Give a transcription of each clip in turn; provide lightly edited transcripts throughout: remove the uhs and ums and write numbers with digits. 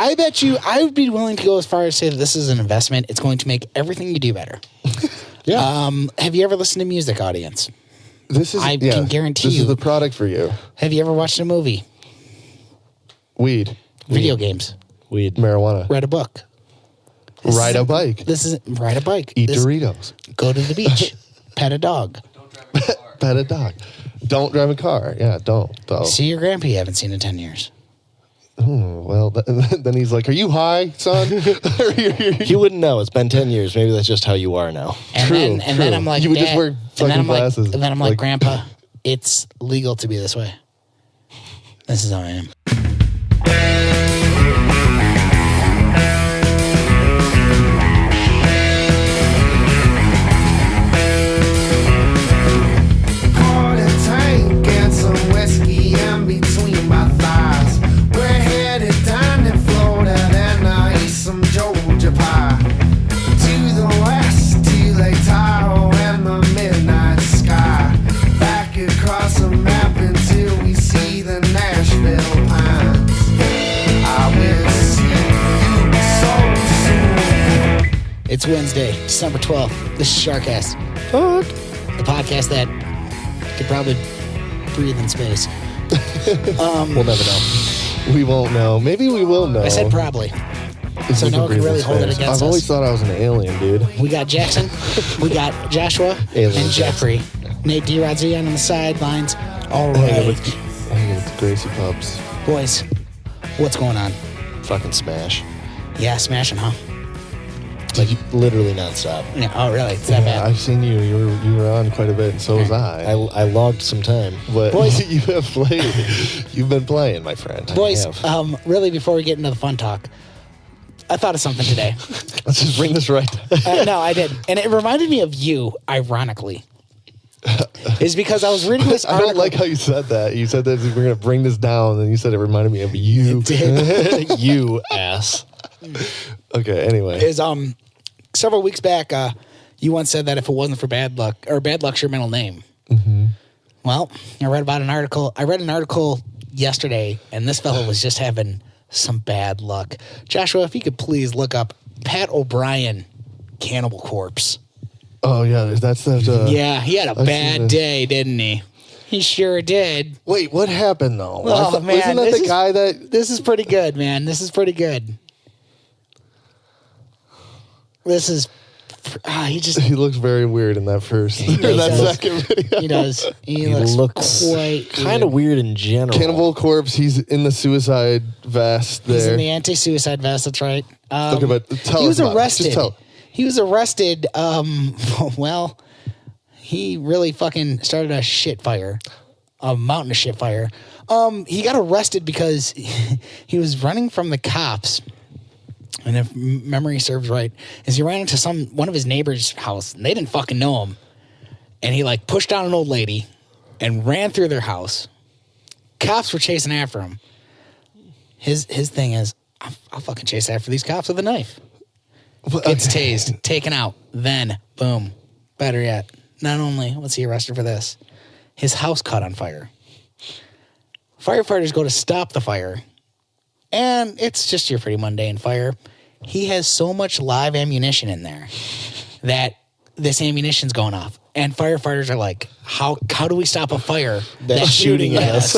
I bet you, I would be willing to go as far as say that this is an investment. It's going to make everything you do better. Yeah. Have you ever listened to music, audience? I can guarantee this you. is the product for you. Have you ever watched a movie? Weed. Video games? Weed. Marijuana. Read a book? Ride a bike. This is ride a bike. Eat Doritos. Go to the beach. Pet a dog. Pet a dog. Don't drive a car. Yeah, don't. See your grandpa you haven't seen in 10 years. Well, then he's like, are you high, son? He wouldn't know. It's been 10 years. Maybe that's just how you are now. And then I'm like, you would just Dad, wear fucking glasses. and then I'm like, Grandpa, it's legal to be this way. This is how I am. It's Wednesday, December 12th. This is SharkCast. Fuck. The podcast that could probably breathe in space. We'll never know. We won't know. Maybe we will know. I said probably. So no one can really hold it against us. I've always thought I was an alien, dude. We got Jackson, we got Joshua, Alien and Jeffrey. Nate D-Rod's on the sidelines. All right. With Gracie Pubs. Boys, what's going on? Fucking smash. Yeah, smashing, huh? Like literally nonstop. Yeah, oh, really? It's that bad? I've seen you. You were on quite a bit, and so was I. I logged some time. But Boys, you have played. You've been playing, my friend. Boys, really, before we get into the fun talk, I thought of something today. Let's just bring this right. No, I did. And it reminded me of you, ironically. Is because I was reading this article. I don't like how you said that. You said that we're going to bring this down, and you said it reminded me of you. You ass. Okay, anyway. Is several weeks back, you once said that if it wasn't for bad luck, or bad luck's your middle name. Mm-hmm. Well, I read an article yesterday, and this fellow was just having some bad luck. Joshua, if you could please look up Pat O'Brien, Cannibal Corpse. Oh, yeah, that's that. Yeah, he had a bad day, didn't he? He sure did. Wait, what happened, though? Oh, man. Isn't that the guy that... This is pretty good, man. This is pretty good. He looks very weird in that first, second video. He does. He looks quite kind of weird in general. Cannibal Corpse, he's in the suicide vest there. He's in the anti-suicide vest, that's right. Okay, but tell he us was arrested. Just tell. He was arrested, well, he really fucking started a shit fire. A mountain of shit fire. He got arrested because he was running from the cops. And if memory serves right, is he ran into one of his neighbor's house, and they didn't fucking know him. And he like pushed down an old lady and ran through their house. Cops were chasing after him. His thing is, I'll fucking chase after these cops with a knife. Gets tased, taken out, then boom. Better yet, not only was he arrested for this, his house caught on fire. Firefighters go to stop the fire. And it's just your pretty mundane fire. He has so much live ammunition in there that this ammunition's going off. And firefighters are like, how do we stop a fire that's shooting at us?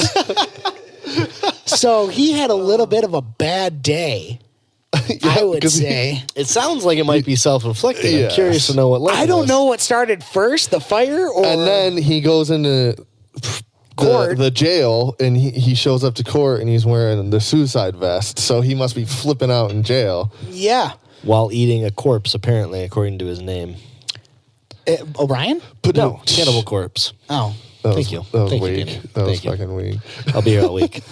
So he had a little bit of a bad day, I would say. It sounds like it might be self-inflicted. Yeah. I'm curious to know what led I don't know what started first, the fire or... And then he goes into... court. The jail, and he shows up to court, and he's wearing the suicide vest, so he must be flipping out in jail. Yeah. While eating a corpse, apparently, according to his name. O'Brien? But No, Cannibal Corpse. Oh. Thank you. That was Thank you, weak. Danny. That was Thank you. fucking weak. I'll be here all week.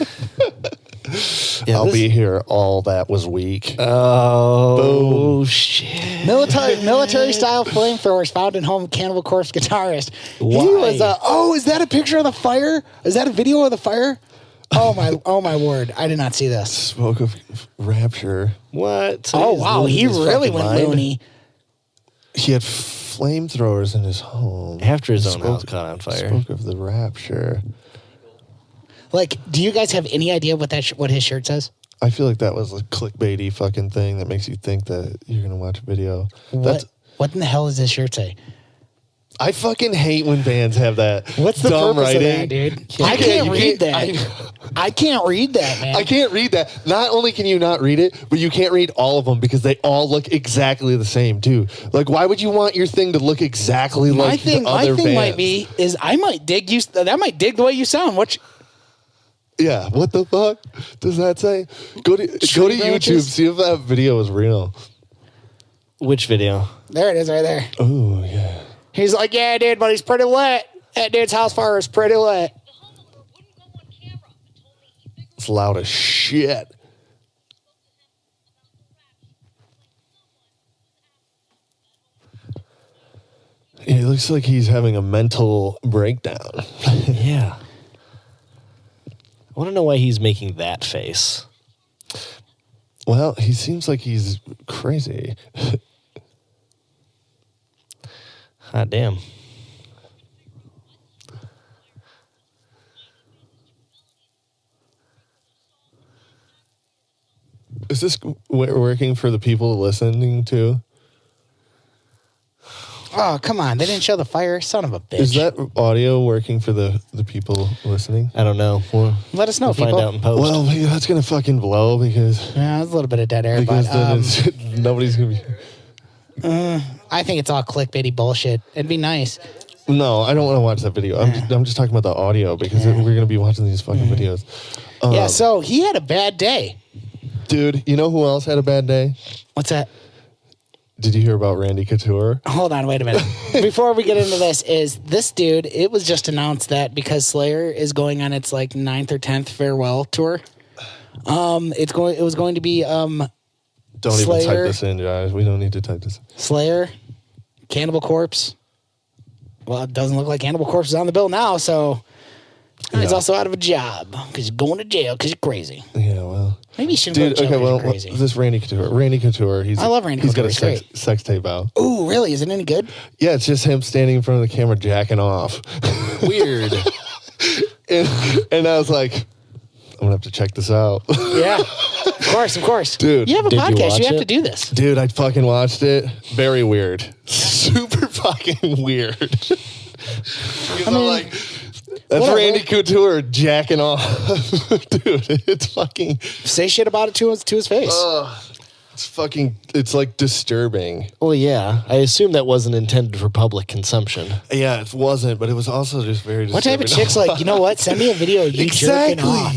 I'll be here all that was weak. Oh, shit. Military style flamethrowers found in home of Cannibal Corpse guitarist. Why? He was is that a picture of the fire? Is that a video of the fire? Oh my word. I did not see this. Smoke of rapture. What? Oh wow, he His really fucking went mind? loony. He had flamethrowers in his home. After his own house caught on fire. Smoke of the rapture. Like, do you guys have any idea what his shirt says? I feel like that was a clickbaity fucking thing that makes you think that you're gonna watch a video. What in the hell does this shirt say? I fucking hate when bands have that. What's the dumb purpose writing. of that, dude? I can't read that. I can't read that, man. I can't read that. Not only can you not read it, but you can't read all of them because they all look exactly the same too. Like, why would you want your thing to look exactly like the other my thing bands? might be is I might dig you. That might dig the way you sound. Yeah, what the fuck does that say? Go to YouTube, see if that video is real. Which video? There it is, right there. Oh yeah. He's like, yeah, dude, but he's pretty lit. That dude's house fire is pretty lit. It's loud as shit. It looks like he's having a mental breakdown. Yeah. I want to know why he's making that face. Well, he seems like he's crazy. Hot damn. Is this working for the people listening to? Oh, come on. They didn't show the fire. Son of a bitch. Is that audio working for the people listening? I don't know. Let us know, we'll people. find out in post. Well, that's going to fucking blow because Yeah, there's a little bit of dead air, then but nobody's going to be... I think it's all clickbaity bullshit. It'd be nice. No, I don't want to watch that video. I'm just talking about the audio because we're going to be watching these fucking videos. Yeah, so he had a bad day. Dude, you know who else had a bad day? What's that? Did you hear about Randy Couture? Hold on, wait a minute. Before we get into this dude, it was just announced that because Slayer is going on its like 9th or 10th farewell tour. It was going to be Don't Slayer, even type this in, guys. We don't need to type this in. Slayer, Cannibal Corpse. Well, it doesn't look like Cannibal Corpse is on the bill now, so he's also out of a job because he's going to jail because he's crazy. Yeah, well. Maybe he shouldn't go to jail because he's crazy. This Randy Couture. Randy Couture. I love Randy Couture. He's got a sex tape out. Ooh, really? Is it any good? Yeah, it's just him standing in front of the camera jacking off. Weird. and I was like, I'm going to have to check this out. Yeah. Of course. Dude. You have a Did you podcast. watch You have it? to do this. Dude, I fucking watched it. Very weird. Super fucking weird. Because I'm like, that's whatever. Randy Couture jacking off. Dude, it's fucking... Say shit about it to his face. It's like disturbing. Well, yeah. I assume that wasn't intended for public consumption. Yeah, it wasn't, but it was also just very disturbing. What type of chick's like, you know what? Send me a video of you jerking off.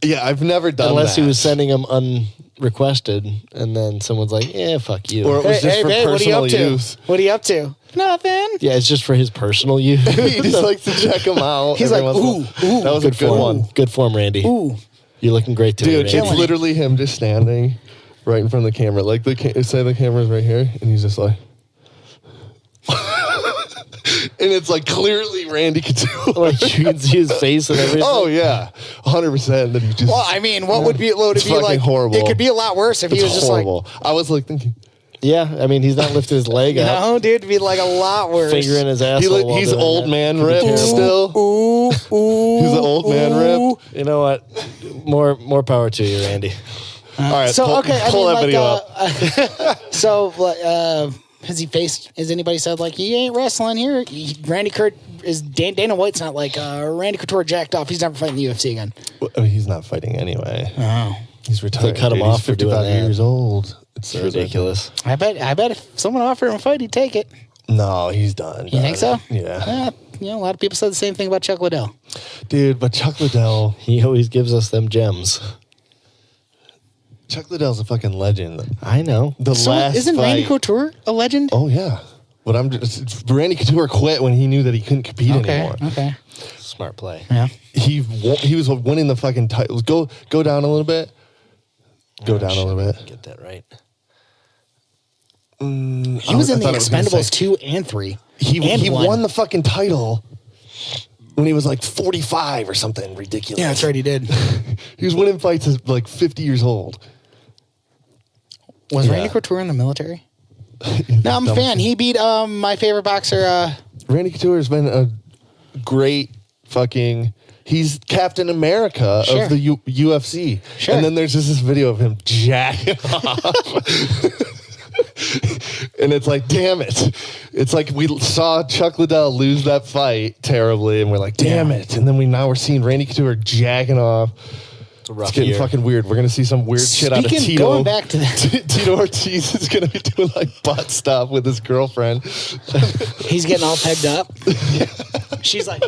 Yeah, I've never done Unless that. he was sending them unrequested, and then someone's like, yeah, fuck you. Or it was just for babe, personal what are you up use. to? What are you up to? Nothing. Yeah, it's just for his personal use. He just likes to check them out. He's every like, once in a while. ooh, That was a good form. one. Good form, Randy. Ooh. You're looking great today, Dude, Randy. it's literally him just standing right in front of the camera. Like, say the camera's right here, and he's just like... and it's like clearly Randy Couture. Like, you can see his face and everything. Oh, yeah. 100% that he just... Well, I mean, what would be it would It's be fucking like? horrible. It could be a lot worse if he was It's just horrible. I was like thinking... Yeah, I mean, he's not lifting his leg like, up, no, dude, it'd be like a lot worse. finger in his asshole. while He's doing old that. man ripped still. Ooh, ooh. He's an old man ripped. You know what? More power to you, Randy. All right, So pull, pull that video up. So, has he faced? Has anybody said like he ain't wrestling here? Randy Dana White's not like Randy Couture jacked off. He's never fighting the UFC again. Well, he's not fighting anyway. Oh, He's retired. cut him dude. off He's for doing 55 that. years old. It's Ridiculous. I bet if someone offered him a fight, he'd take it. No, he's done. You think so? Yeah. A lot of people said the same thing about Chuck Liddell. Dude, but Chuck Liddell... He always gives us them gems. Chuck Liddell's a fucking legend. I know. Isn't Randy Couture a legend? Oh, yeah. But Randy Couture quit when he knew that he couldn't compete anymore. Okay. Smart play. Yeah. He was winning the fucking titles. Go down a little bit. Go down a little bit. Get that right. He was in the Expendables 2 and 3. He won the fucking title when he was like 45 or something ridiculous. Yeah, that's right. He did. He was winning fights as like 50 years old. Was Yeah. Randy Couture in the military? No, I'm a fan. He beat my favorite boxer. Randy Couture has been a great fucking He's Captain America Sure. of the UFC. Sure. And then there's just this video of him jacking off. And it's like, damn it. It's like we saw Chuck Liddell lose that fight terribly, and we're like, damn it. And then we're seeing Randy Couture jacking off. It's getting fucking weird. We're going to see some weird shit out of Tito. Going back to that. Tito Ortiz is going to be doing like butt stuff with his girlfriend. He's getting all pegged up. She's like,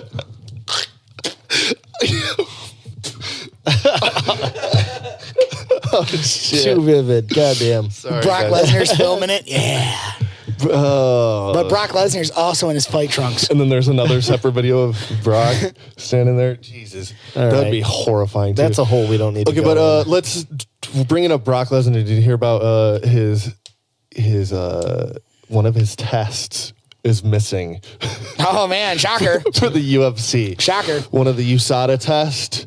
oh, shit. Too vivid. Goddamn. Sorry, Brock guys. Lesnar's filming it. Yeah. But Brock Lesnar's also in his fight trunks. And then there's another separate video of Brock standing there. Jesus. That'd right. be horrifying, too. That's a hole we don't need to Okay, go but in. let's bringing up Brock Lesnar. Did you hear about his one of his tests is missing Oh, man. Shocker. for the UFC? Shocker. One of the USADA tests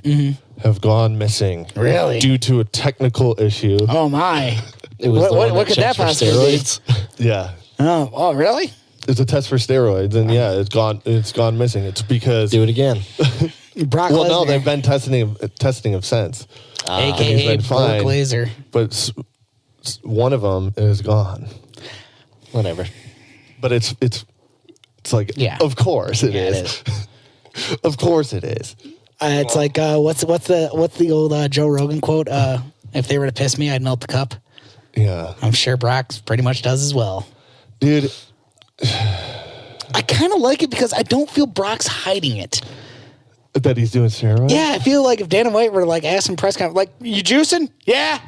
have gone missing. Really? Due to a technical issue. Oh, my. It was the one what could that checks for possibly be? steroids. Yeah. Oh, really? It's a test for steroids, and yeah, it's gone missing. It's because Do it again. Brock well, Lesnar. no, they've been testing him since, he's AKA been Brock fine. Lesnar. but one of them is gone. Whatever. But it's like, Yeah. of course it Yeah, it is. Of course it is. It's like what's the old Joe Rogan quote? If they were to piss me, I'd melt the cup. Yeah, I'm sure Brock pretty much does as well. dude. I kind of like it because I don't feel Brock's hiding it. That he's doing steroids. Yeah, I feel like if Dana White were to like ask him press conference, like, you juicing? Yeah,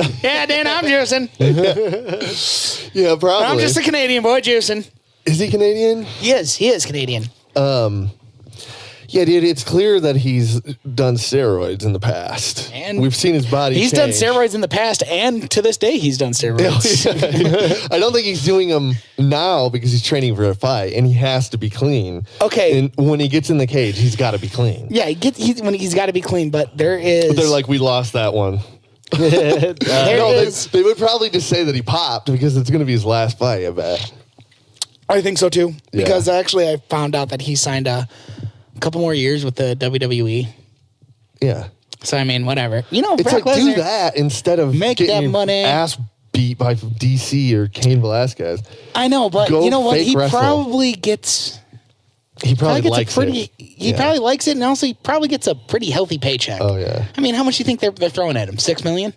Dana, I'm juicing. Yeah, probably. I'm just a Canadian boy juicing. Is he Canadian? He is Canadian. Yeah, dude, it's clear that he's done steroids in the past. And we've seen his body He's change. done steroids in the past, and to this day, he's done steroids. I don't think he's doing them now because he's training for a fight, and he has to be clean. Okay. And when he gets in the cage, he's got to be clean. Yeah, when he's got to be clean, but there is. But they're like, we lost that one. there No, is. they would probably just say that he popped because it's going to be his last fight, I bet. I think so too, Yeah. because actually I found out that he signed a couple more years with the WWE. Yeah. So I mean, whatever. You know, It's Brock like, do Lesnar, that instead of Make getting that your money. ass beat by DC or Cain Velasquez. I know, but Go you know what? fake He wrestle. probably gets. He probably Gets likes a pretty. it. He Yeah. probably likes it, and also he probably gets a pretty healthy paycheck. Oh, yeah. I mean, how much do you think they're throwing at him? $6 million?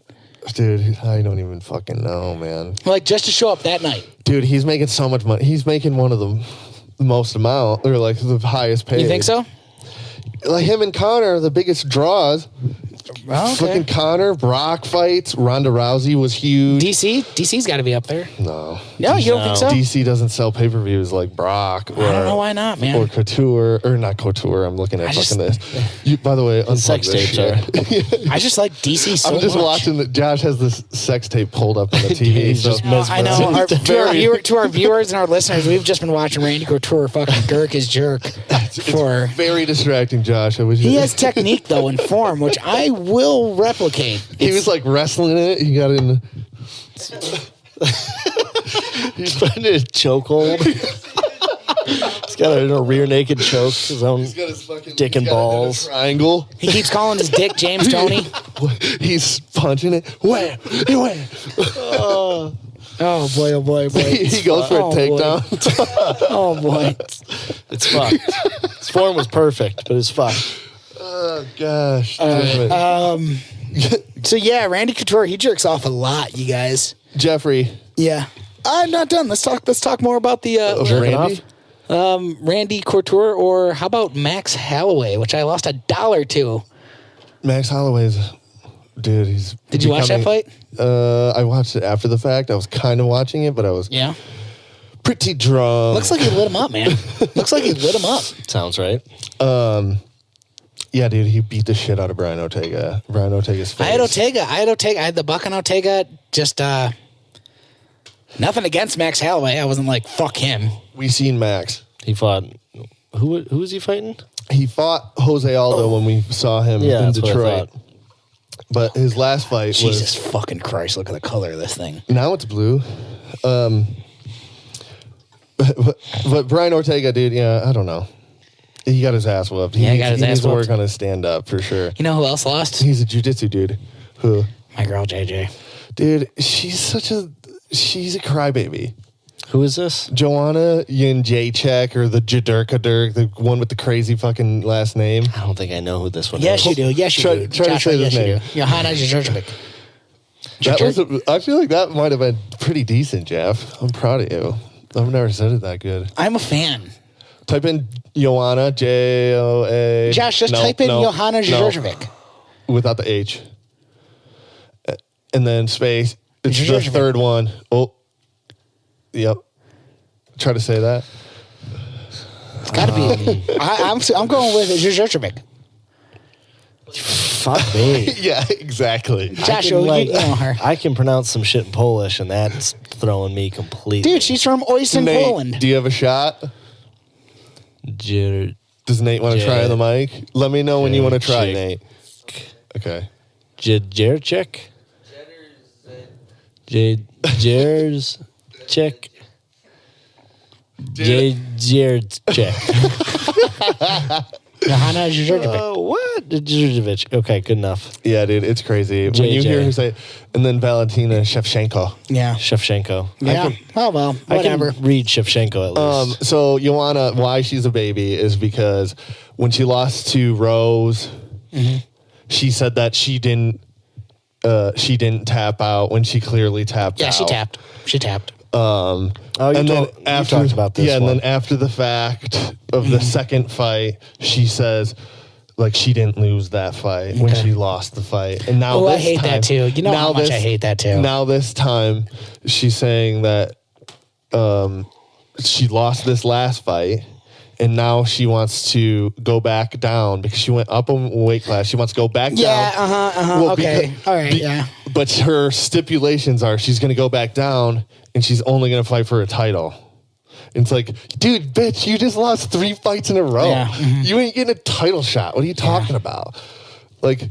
Dude, I don't even fucking know, man. Like just to show up that night. Dude, he's making so much money. He's making one of the most amount, or like the highest paid. You think so? Like him and Connor are the biggest draws. Well, Fucking Connor, Brock fights. Ronda Rousey was huge. DC's got to be up there. No. No, you don't think so? DC doesn't sell pay-per-views like Brock. Or, I don't know why not, man. Or Couture, or not Couture. I'm looking at I fucking just- this. You, by the way, unplug sex this tapes shit. I just like DC so I'm just much. watching that. Josh has this sex tape pulled up on the TV. He's so just No, I know. mesmerized. To our viewers and our listeners, we've just been watching Randy Couture fucking Girk his jerk for. very distracting, Josh. I wish He has technique though and form, which I will replicate. He was like wrestling it. He got in. He's putting in a chokehold. He's got a rear naked choke. His own Got his fucking dick and he's got it in a balls. triangle. He keeps calling his dick James Tony. He's punching it. Wham! Wham! Oh boy! Oh boy! Oh boy! He goes for a Oh, boy. takedown. Oh boy! It's fucked. His form was perfect, but it's fucked. Oh gosh. damn it. So yeah, Randy Couture, he jerks off a lot, you guys. Jeffrey. Yeah, I'm not done. Let's talk more about the Jerking Randy? off? Randy Couture, or how about Max Holloway, which I lost $1 to. Max Holloway's. Dude, he's. Did you watch that fight? I watched it after the fact. I was kind of watching it, but I was Yeah. pretty drunk. Looks like he lit him up, man. Looks like he lit him up. Sounds right. Yeah, dude, he beat the shit out of Brian Ortega. Brian Ortega's face. I had Ortega. I had the buck on Ortega. Just nothing against Max Holloway. I wasn't like, fuck him. We seen Max. He fought. Who was he fighting? He fought Jose Aldo when we saw him Yeah, in that's what I Detroit. thought. But his last fight Jesus fucking Christ, look at the color of this thing. now it's blue. But Brian Ortega, dude, yeah, I don't know. He got his ass whooped. Yeah, he got his ass needs to whooped. work on his stand-up for sure. You know who else lost? He's a jiu-jitsu dude. Who? My girl, JJ. Dude, she's a crybaby. Who is this? Joanna Jędrzejczyk or the Jadurkadur, the one with the crazy fucking last name. I don't think I know who this one Yes, is. you do. Yes, you Try- do. try to Joshua, say this yes, you name. do. Johanna Jędrzejczyk. I feel like that might have been pretty decent, Jeff. I'm proud of you. I've never said it that good. I'm a fan. Type in Joanna, Joa. Josh, just type in Johanna Jędrzejczyk. Without the H. And then space. It's the Jędrzejczyk. third one. Oh. Yep. Try to say that. It's got to be. I'm going with Jędrzejczyk. Fuck me. Yeah, exactly. Joshua, you know her. I can pronounce some shit in Polish, and that's throwing me completely. Dude, she's from Oysten, Nate, Poland. do you have a shot? Does Nate want to try on the mic? Let me know when you want to try, Nate. Okay. Jędrzejczyk? Jędrzejczyk? Jędrzejczyk. Johanna Jędrzejczyk. What? Jędrzejczyk. Okay, good enough. Yeah, dude, it's crazy. When you hear her say, and then Valentina Shevchenko. Yeah. Shevchenko. Yeah. Oh, well, whatever. I can read Shevchenko at least. So Joanna, why she's a baby is because when she lost to Rose, she said that she didn't tap out when she clearly tapped out. Yeah, she tapped. She tapped. You talked about this and one. then after the fact of the second fight, she says like she didn't lose that fight when she lost the fight. And now I hate that too. You know how much I hate that too. Now this time she's saying that she lost this last fight and now she wants to go back down because she went up a weight class. She wants to go back down. Yeah, Well, okay. All right, yeah. But her stipulations are she's going to go back down and she's only going to fight for a title. And it's like, dude, bitch, you just lost 3 fights in a row. Yeah. You ain't getting a title shot. What are you talking about? Like,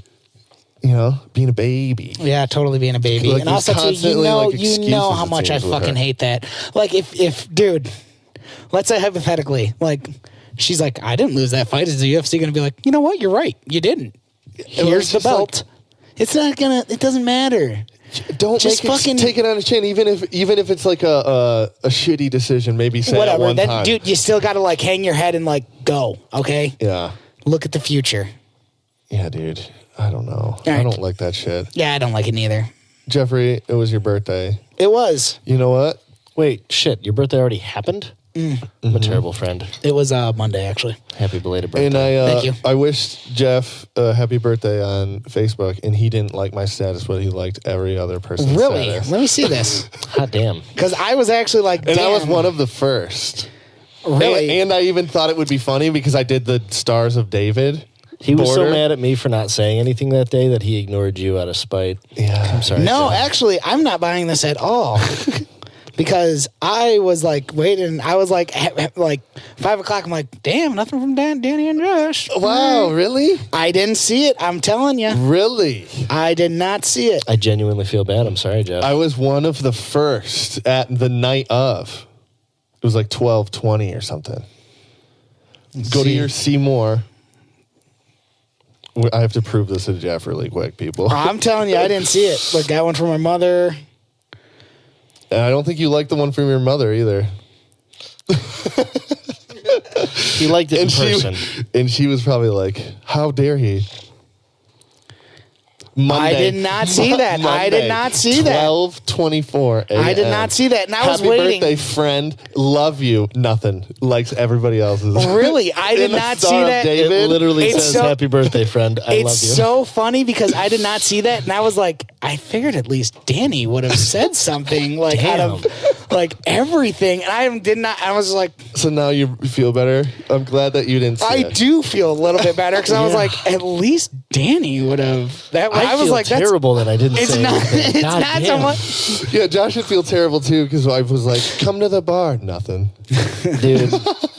you know, being a baby. Yeah, totally being a baby. Like, And also, too, constantly, like, you excuses, know how it much I seems, with fucking her. hate that. Like, if dude, let's say hypothetically, like, she's like, I didn't lose that fight. Is the UFC going to be like, you know what? You're right. You didn't. Here's the just belt. It's not going to, it doesn't matter. Don't Just make fucking- take it on the chin, even if it's like a shitty decision. Maybe say it Whatever. one Then, time. dude, you still got to like hang your head and like go, okay? Yeah, Look at the future. yeah, dude. I don't know. I right. don't like that shit. Yeah, I don't like it neither. Jeffrey, it was your birthday. It was. You know what? Wait, shit, your birthday already happened? I'm a terrible friend. It was Monday, actually. Happy belated birthday. And Thank you. I wished Jeff happy birthday on Facebook, and he didn't like my status, but he liked every other person's Really? status. Let me see this. Hot damn. Because I was actually like, And damn. I was one of the first. Really? And I even thought it would be funny because I did the Stars of David. He was so border. mad at me for not saying anything that day that he ignored you out of spite. Yeah. I'm sorry. No, Jeff. actually, I'm not buying this at all. Because I was like waiting. I was like 5 o'clock. I'm like, damn, nothing from Danny and Josh. Wow, really? I didn't see it. I'm telling you, Really? I did not see it. I genuinely feel bad. I'm sorry, Jeff. I was one of the first at the night of. It was like 12:20 or something. Go to your See More. I have to prove this to Jeff really quick, people. I'm telling you, I didn't see it. Like, got one from my mother. And I don't think you like the one from your mother either. He liked it in person. And she was probably like, how dare he? Monday. I did not see that. I did not see that. 12:24 a.m. I did not see that. And I was Happy waiting. birthday, friend. Love you. Nothing. Likes everybody else's. Really? I did In the not Star see of that. David? It literally It's says, so- happy birthday, friend. I love you. It's so funny because I did not see that, and I was like, I figured at least Danny would have said something like out of like everything, and I did not. I was like, So now you feel better? I'm glad that you didn't see I it. do feel a little bit better because I was Yeah. like, at least Danny would have. That I, was feel like, that's terrible that I didn't it's say not. anything. It's God not so damn. much. Yeah, Josh should feel terrible too because I was like, come to the bar. Nothing. Dude,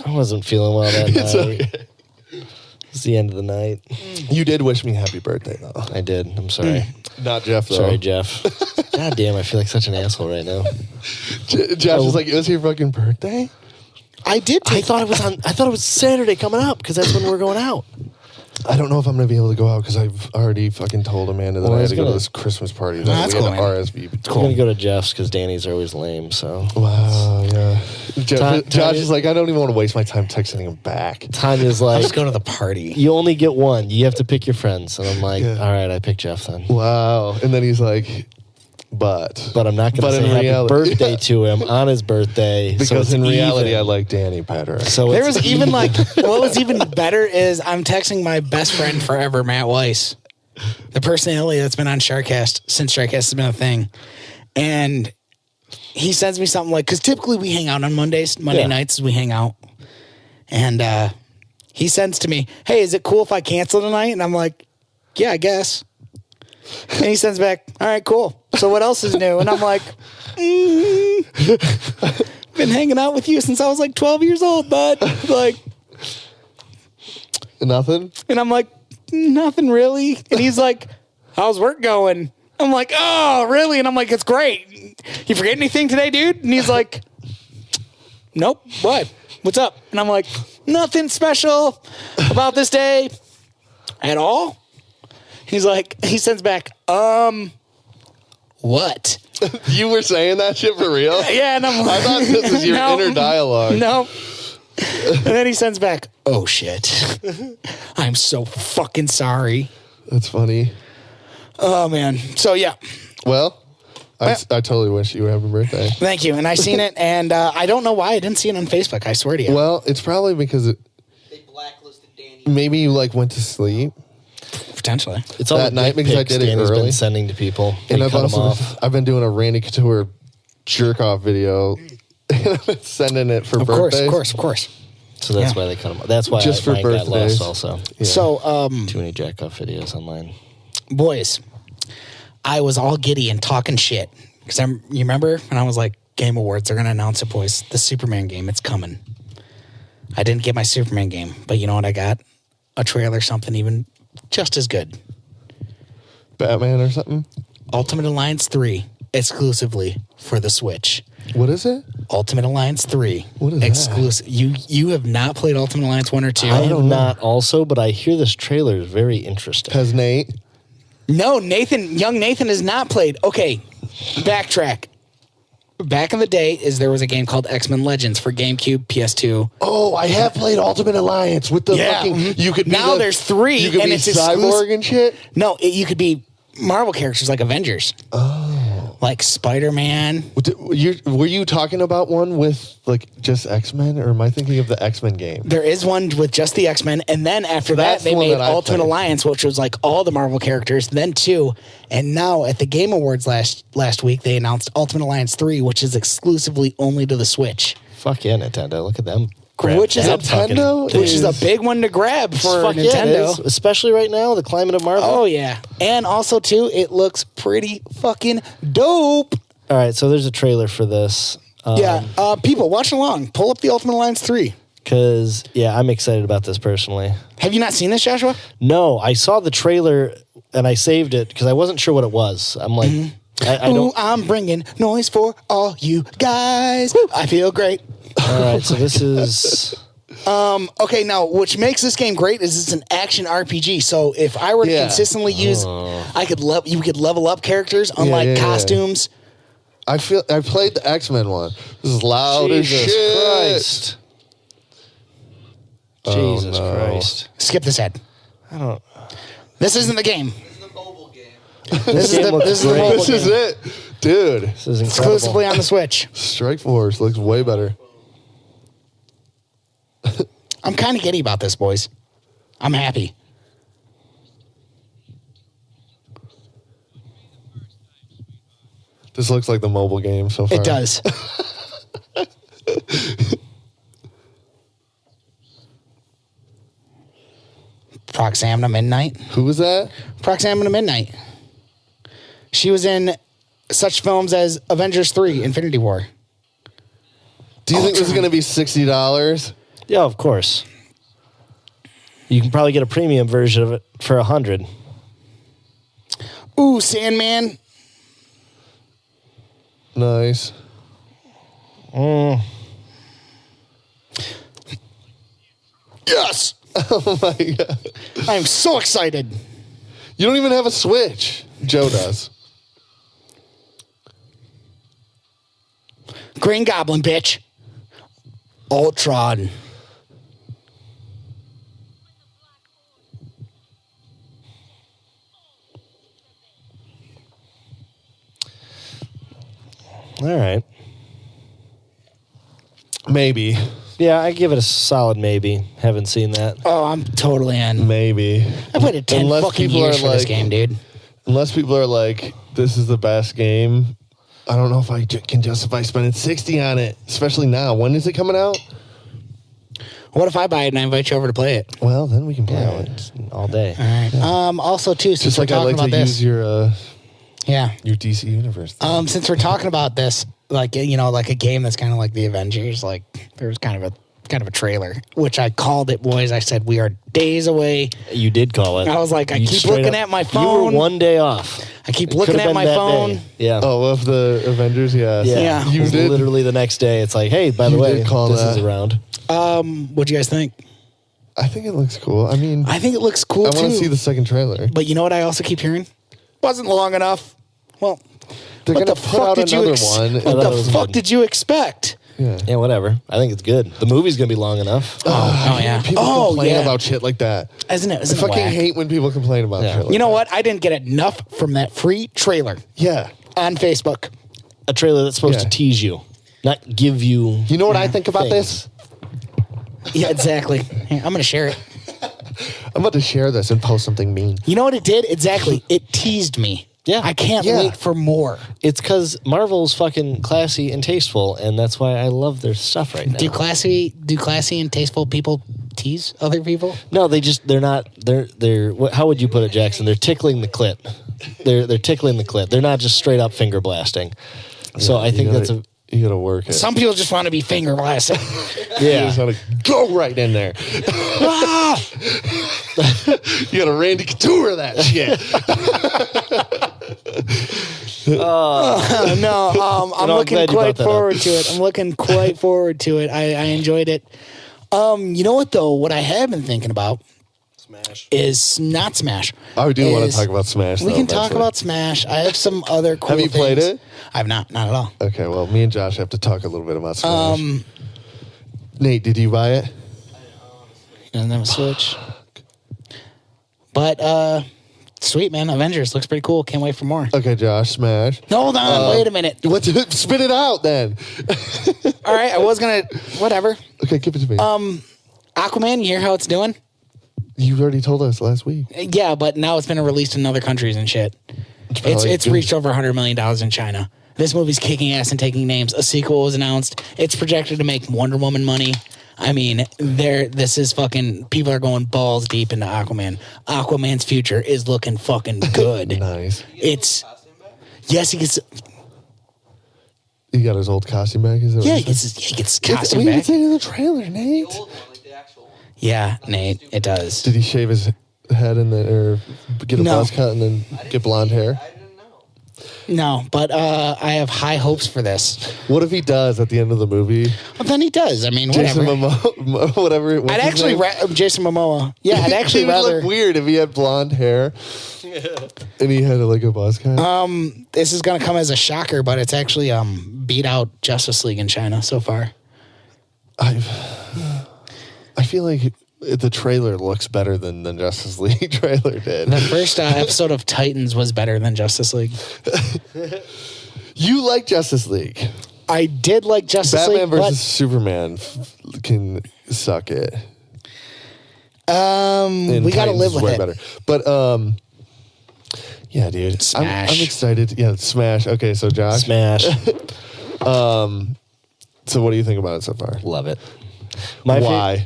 I wasn't feeling well that It's night. okay. It's the end of the night. You did wish me happy birthday though. I did. I'm sorry. Not Jeff though. Sorry, Jeff. God damn, I feel like such an asshole right now. Josh was like, it was your fucking birthday? I did. I thought it was Saturday coming up because that's when we're going out. I don't know if I'm going to be able to go out because I've already fucking told Amanda that I had to go to this Christmas party. That we had to RSVP. We're going to go to Jeff's because Danny's are always lame. So wow, yeah. Josh is like, I don't even want to waste my time texting him back. Tanya's like, let's go to the party. You only get one. You have to pick your friends. And I'm like, all right, I picked Jeff then. Wow. And then he's like, but I'm not going to say happy birthday to him on his birthday. Because in reality, I like Danny better. So there was even like, what was even better is I'm texting my best friend forever, Matt Weiss, the personality that's been on SharkCast since SharkCast has been a thing. And he sends me something like, because typically we hang out on Monday nights we hang out. And he sends to me, hey, is it cool if I cancel tonight? And I'm like, yeah, I guess. And he sends back, all right, cool. So what else is new? And I'm like, been hanging out with you since I was like 12 years old, bud. Like, nothing? And I'm like, nothing really. And he's like, how's work going? I'm like, oh, really? And I'm like, it's great. You forget anything today, dude? And he's like, nope. What? What's up? And I'm like, nothing special about this day at all. He's like, he sends back, what? You were saying that shit for real? Yeah, and I'm like, I thought this was your inner dialogue. No. And then he sends back, oh shit. I'm so fucking sorry. That's funny. Oh man. So yeah. Well, I totally wish you a happy birthday. Thank you. And I seen it, and I don't know why I didn't see it on Facebook. I swear to you. Well, it's probably because they blacklisted Danny. Maybe you like went to sleep. Potentially. It's all that night because I did it Danny's early. Been sending to people. And I've been doing a Randy Couture jerk off video. And I've been sending it for birthdays. Of course. So that's why they cut them off. That's why just for mine got birthdays. lost also. Yeah. So, too many jack off videos online. Boys, I was all giddy and talking shit. Because you remember when I was like, Game Awards, they're going to announce it, boys. The Superman game, it's coming. I didn't get my Superman game, but you know what I got? A trailer, something even just as good. Batman or something? Ultimate Alliance 3, exclusively for the Switch. What is it? Ultimate Alliance 3. What is exclusive. that? You have not played Ultimate Alliance 1 or 2? I have not also, but I hear this trailer is very interesting. Has Nate? No, young Nathan has not played. Okay, backtrack. Back in the day, there was a game called X-Men Legends for GameCube, PS2. Oh, I have played Ultimate Alliance with the fucking. You could be now there's 3, You could and be it's Cyborg and shit. No, you could be Marvel characters like Avengers. Oh, like Spider-Man. Were you talking about one with like just X-Men, or am I thinking of the X-Men game? There is one with just the X-Men, and then after that, they made Ultimate Alliance, which was like all the Marvel characters. Then 2, and now at the Game Awards last week, they announced Ultimate Alliance 3, which is exclusively only to the Switch. Fuck yeah, Nintendo! Look at them. Which is a big one to grab for Nintendo, especially right now, the climate of Marvel. Oh yeah, and also too, it looks pretty fucking dope. All right, so there's a trailer for this. People watch along. Pull up the Ultimate Alliance 3. Because I'm excited about this personally. Have you not seen this, Joshua? No, I saw the trailer and I saved it because I wasn't sure what it was. I'm like, I don't. I'm bringing noise for all you guys. Woo. I feel great. All right, so this is okay. Now, which makes this game great is it's an action RPG. So if I were to consistently use, you could level up characters, unlike costumes. I played the X-Men one. This is loud as shit. Christ. Jesus Christ. Skip this ad. I don't. This isn't the game. This is the mobile game. This is the mobile game. This is it, dude. This is incredible. Exclusively on the Switch. Strike Force looks way better. I'm kind of giddy about this, boys. I'm happy. This looks like the mobile game so far. It does. Proxamina Midnight. Who was that? Proxamina Midnight. She was in such films as Avengers 3, Infinity War. Do you think this is going to be $60? Yeah, of course. You can probably get a premium version of it for $100. Ooh, Sandman. Nice. Yes. Oh my god! I'm so excited. You don't even have a Switch. Joe does. Green Goblin, bitch. Ultron. All right. Maybe. Yeah, I give it a solid maybe. Haven't seen that. Oh, I'm totally in. Maybe. I played 10 Unless fucking people years are for this like- game, dude. Unless people are like, this is the best game. I don't know if I can justify spending 60 on it, especially now. When is it coming out? What if I buy it and I invite you over to play it? Well, then we can play Yeah, it. it's all day. All right. Also, too, since Just we're like I talking like about to this, use your yeah. DC Universe. Since we're talking about this, like like a game that's kind of like the Avengers, like there was kind of a trailer, which I called it, boys. I said we are days away. You did call it. I was like, I You keep straight looking up- at my You phone. were one day off. I keep It looking could've at been my that phone. day. Yeah. Oh, of the Avengers, yeah. Yeah. You You did. literally the next day. It's like, hey, by the You way, did call this that. is around. What'd you guys think? I think it looks cool. I mean, I think it looks cool I too. want to see the second trailer. But you know what I also keep hearing? Wasn't long enough. Well, They're what gonna the put fuck out did you another ex- one. What I thought it the was fuck good. did you expect? Yeah. Yeah, whatever. I think it's good. The movie's gonna be long enough. Oh, yeah. People Oh, complain yeah. about shit like that. Isn't it? I Isn't it fucking whack? hate when people complain about Yeah. shit like You know that. what? I didn't get enough from that free trailer Yeah. on Facebook. A trailer that's supposed Yeah. to tease you, not give you. You know what I think about Things. this? Yeah, exactly. Here, I'm going to share it. I'm about to share this and post something mean. You know what it did? Exactly. It teased me. Yeah. I can't Yeah. wait for more. It's because Marvel's fucking classy and tasteful, and that's why I love their stuff right now. Do classy and tasteful people tease other people? No, they're not. How would you put it, Jackson? They're tickling the clit. They're tickling the clit. They're not just straight up finger blasting. So I think that's a. You gotta work it. Some people just want to be finger blasted. You Yeah. just wanna go right in there. You gotta Randy Couture that shit. No, I'm I'm looking glad you brought quite that up. forward to it. I'm looking quite forward to it. I enjoyed it. You know what though? What I have been thinking about is not Smash. I do want to Is- talk about Smash. We though, can talk eventually. about Smash. I have some other cool Have you played things. it? I've not at all. Okay, well, me and Josh have to talk a little bit about Smash. Nate, did you buy it? And then a Switch. But sweet man, Avengers looks pretty cool. Can't wait for more. Okay, Josh, Smash. No, hold on, wait a minute. What? Spit it out then. All right, I was gonna whatever. Okay, give it to me. Aquaman, you hear how it's doing? You already told us last week. Yeah, but now it's been released in other countries and shit. probably It's good. reached over $100 million in China. This movie's kicking ass and taking names. A sequel was announced. It's projected to make Wonder Woman money. I mean, this is fucking. People are going balls deep into Aquaman. Aquaman's future is looking fucking good. Nice. It's yes, he gets. He got his old costume back. Is that Yeah, what he you said? gets costume We didn't back. see it in the trailer, Nate. Old one, like the actual one. Yeah, Nate, it does. Did he shave his head and then, or get a No. buzz cut and then get blonde hair? I didn't know. No, but I have high hopes for this. What if he does at the end of the movie? Well, then he does. I mean, Jason whatever. Momoa, whatever. what's I'd his actually name? Jason Momoa. Yeah, I'd actually he would rather. look weird if he had blonde hair and he had like a buzz cut. This is gonna come as a shocker, but it's actually beat out Justice League in China so far. I feel like the trailer looks better than the Justice League trailer did. The first episode of Titans was better than Justice League. You like Justice League. I did like Justice Batman League, versus Superman can suck it. but And we gotta Titans live is with way it. better. But yeah, dude. Smash. I'm excited. Yeah, Smash. Okay, so Josh. Smash. So what do you think about it so far? Love it. Why?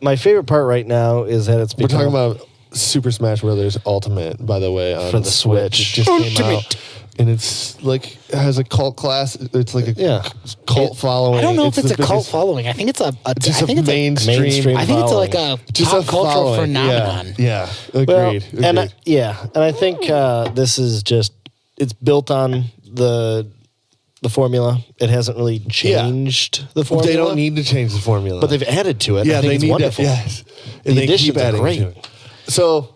My favorite part right now is that it's We're become, talking about Super Smash Brothers Ultimate, by the way, on For the Switch. It just came Ultimate. out, and it's like it has a cult class. It's like a Yeah. cult following. I don't know if it's the a cult biggest- following. I think it's a Just I think a it's mainstream. mainstream I think it's like a just pop a cultural following. phenomenon. Yeah, Well, agreed. and agreed. I think this is just it's built on the the formula. It hasn't really changed the formula. They don't need to change the formula. But they've added to it. Yeah, I think they it's need wonderful. that. Yes. And The they additions keep are adding great. to it. So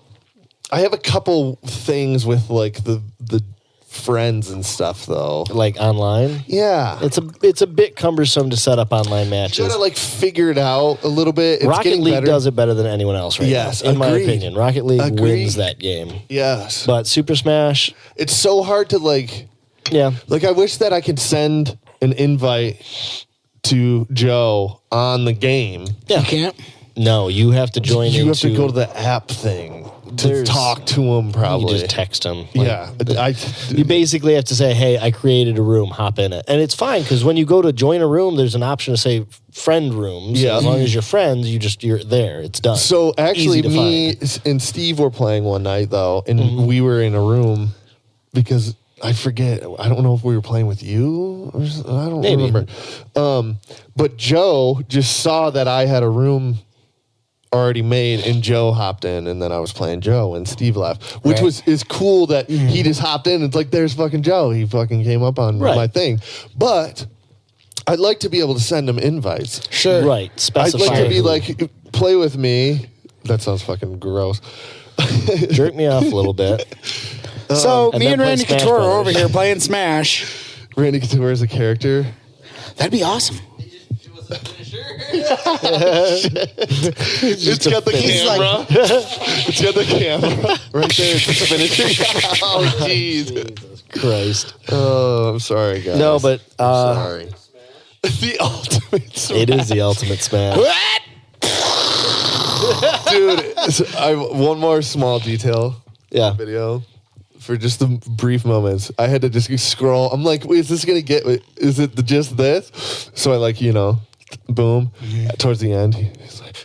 I have a couple things with like the friends and stuff though. Like online. Yeah. It's a bit cumbersome to set up online You matches. gotta like figure it out a little bit. It's Rocket getting League better. does it better than anyone else right Yes, now, in my agreed. opinion. Rocket League Agreed. wins that game. Yes. But Super Smash, It's so hard to like yeah. I wish that I could send an invite to Joe on the game. Yeah. You can't. No, you have to join You have into... to go to the app thing to There's- talk to him probably. You just text them. Yeah. You basically have to say, hey, I created a room, hop in it. And it's fine, because when you go to join a room, there's an option to say friend rooms. Yeah. As long as you're friends, you're there. It's done. So actually, Easy to me find. and Steve were playing one night though, and we were in a room because I forget. I don't know if we were playing with you. Or I don't Maybe. remember. But Joe just saw that I had a room already made, and Joe hopped in, and then I was playing Joe, and Steve left, which Right. is cool that he just hopped in. It's like there's fucking Joe. He fucking came up on Right. my thing, but I'd like to be able to send him invites. Sure. right. I'd Specify like to be who. like, play with me. That sounds fucking gross. Jerk me off a little bit. So And me then and play Randy Smash Couture are Brothers. over here playing Smash. Randy Couture is a character. That'd be awesome. He just it was a finisher. It's got the camera. It's got the camera right there. It's just finishing. Oh, jeez. Christ. Oh, I'm sorry, guys. No, but Sorry. The ultimate smash. it is the ultimate Smash. What? Dude, one more small detail. Yeah. Video. For just the brief moments, I had to just scroll. I'm like, wait, is this gonna get? Is it just this? So I like, boom. Towards the end, he's like,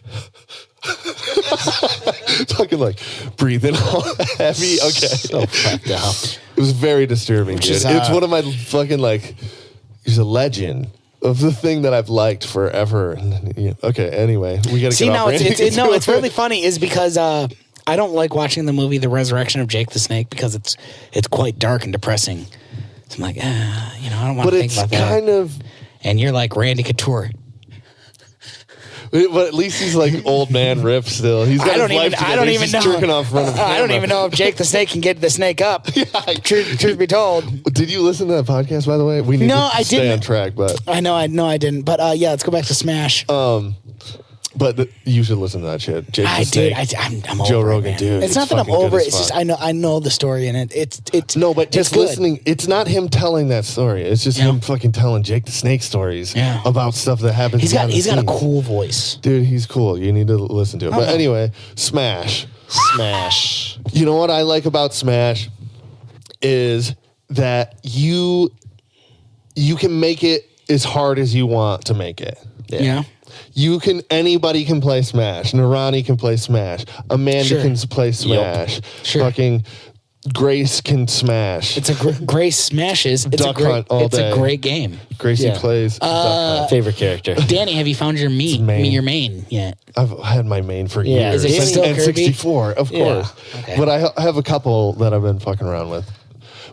fucking like breathing all heavy. Okay, So fucked up. it was very disturbing, dude. is, It's one of my fucking like. He's a legend of the thing that I've liked forever. And then, okay, anyway, we gotta See, get now off Randy it's Couture. really funny is because I don't like watching the movie The Resurrection of Jake the Snake because it's quite dark and depressing. So I'm like, I don't want But to think it's about that. kind of. And you're like Randy Couture. But at least he's like old man Rip still. He's got I don't his life even. I together. don't He's even just know. jerking off in front of the I don't camera. even know if Jake the Snake can get the snake up. Truth be told. Did you listen to that podcast, by the way? We need No, to I stay didn't. on track, but I know I didn't. But yeah, let's go back to Smash. you should listen to that shit. Jake I the did. Snake. I'm over Joe it, Rogan, man. dude, It's it's not that I'm fucking good over it. as It's just fuck. I know the story in it. It's No, but it's just good. listening, it's not him telling that story. It's just Yeah. him fucking telling Jake the Snake stories Yeah. about stuff that happens. He's got behind the a scenes. cool voice. Dude, he's cool. You need to listen to it. But Okay. anyway, Smash. Smash. You know what I like about Smash is that you can make it as hard as you want to make it. Yeah. Anybody can play Smash. Narani can play Smash. Amanda Sure. can play Smash. Sure. Fucking Grace can Smash. It's a Grace smashes. It's Duck a great. Hunt all it's day. a great game. Gracie Yeah. plays. Duck Hunt. Favorite character. Danny, have you found your main. your main yet? I've had my main for Yeah. years. Is it Since still Kirby? N64, of Yeah. course. Okay. But I have a couple that I've been fucking around with.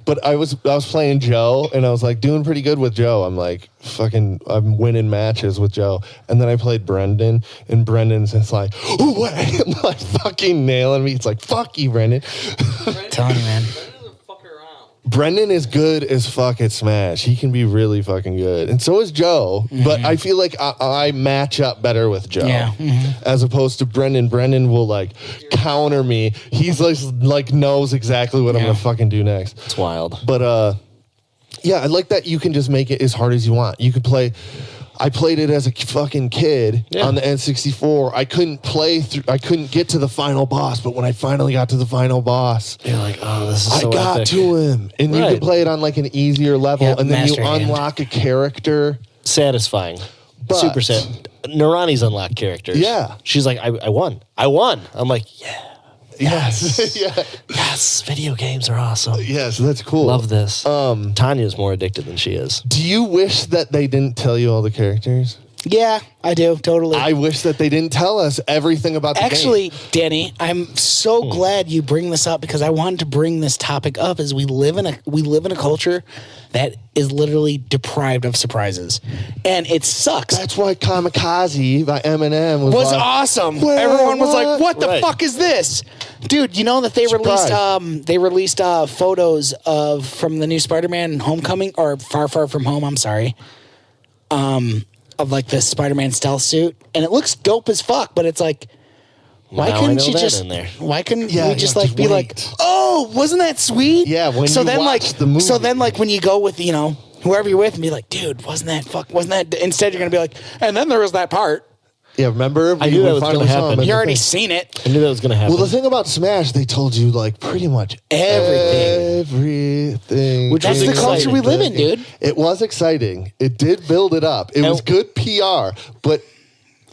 But I was playing Joe, and I was like doing pretty good with Joe. I'm like I'm winning matches with Joe. And then I played Brendan, and Brendan's just like, ooh, what? like fucking nailing me. It's like, fuck you, Brendan. Telling you, man. Brendan doesn't fuck around. Brendan is good as fuck at Smash. He can be really fucking good. And so is Joe. But I feel like I match up better with Joe. Yeah. As opposed to Brendan. Brendan will like counter me. He's like knows exactly what I'm Yeah. gonna fucking do next. It's wild. But yeah, I like that you can just make it as hard as you want. You can play. I played it as a fucking kid on the N64. I couldn't play through. I couldn't get to the final boss. But when I finally got to the final boss, You're like, oh, this is I so got epic. to him, and you Right. can play it on like an easier level, Yep, and then you master hand. unlock a character. Satisfying. But- Super sad. Narani's unlocked characters. Yeah. She's like, I won. I won. I'm like, yeah. Yes, yeah, Yes. Video games are awesome. yes, that's cool. Love this. Tanya's more addicted than she is. Do you wish that they didn't tell you all the characters? Yeah, I do totally. I wish that they didn't tell us everything about the game. Actually, Danny, I'm so glad you bring this up because I wanted to bring this topic up as we live in a culture that is literally deprived of surprises, and it sucks. That's why Kamikaze by Eminem was like, awesome. Where, Everyone was what? like, "What the Right. fuck is this, dude?" You know that they released photos from the new Spider-Man Homecoming or Far Far From Home. I'm sorry. Of like the Spider-Man stealth suit, and it looks dope as fuck. But it's like, why Now I couldn't know you that just? in there. Why couldn't Yeah, we just yeah, like just be wait. like, oh, wasn't that sweet? Yeah, when so you then watch like the movie. so then like when you go with whoever you're with and be like, dude, wasn't that? Instead, you're gonna be like, and then there was that part. Yeah, remember? I knew that was finally gonna saw him happen. in You the already thing. seen it. I knew that was going to happen. Well, the thing about Smash, they told you like pretty much Everything. everything. Which That's was the culture we exciting. live in, dude. It was exciting. It did build it up. It was good PR, but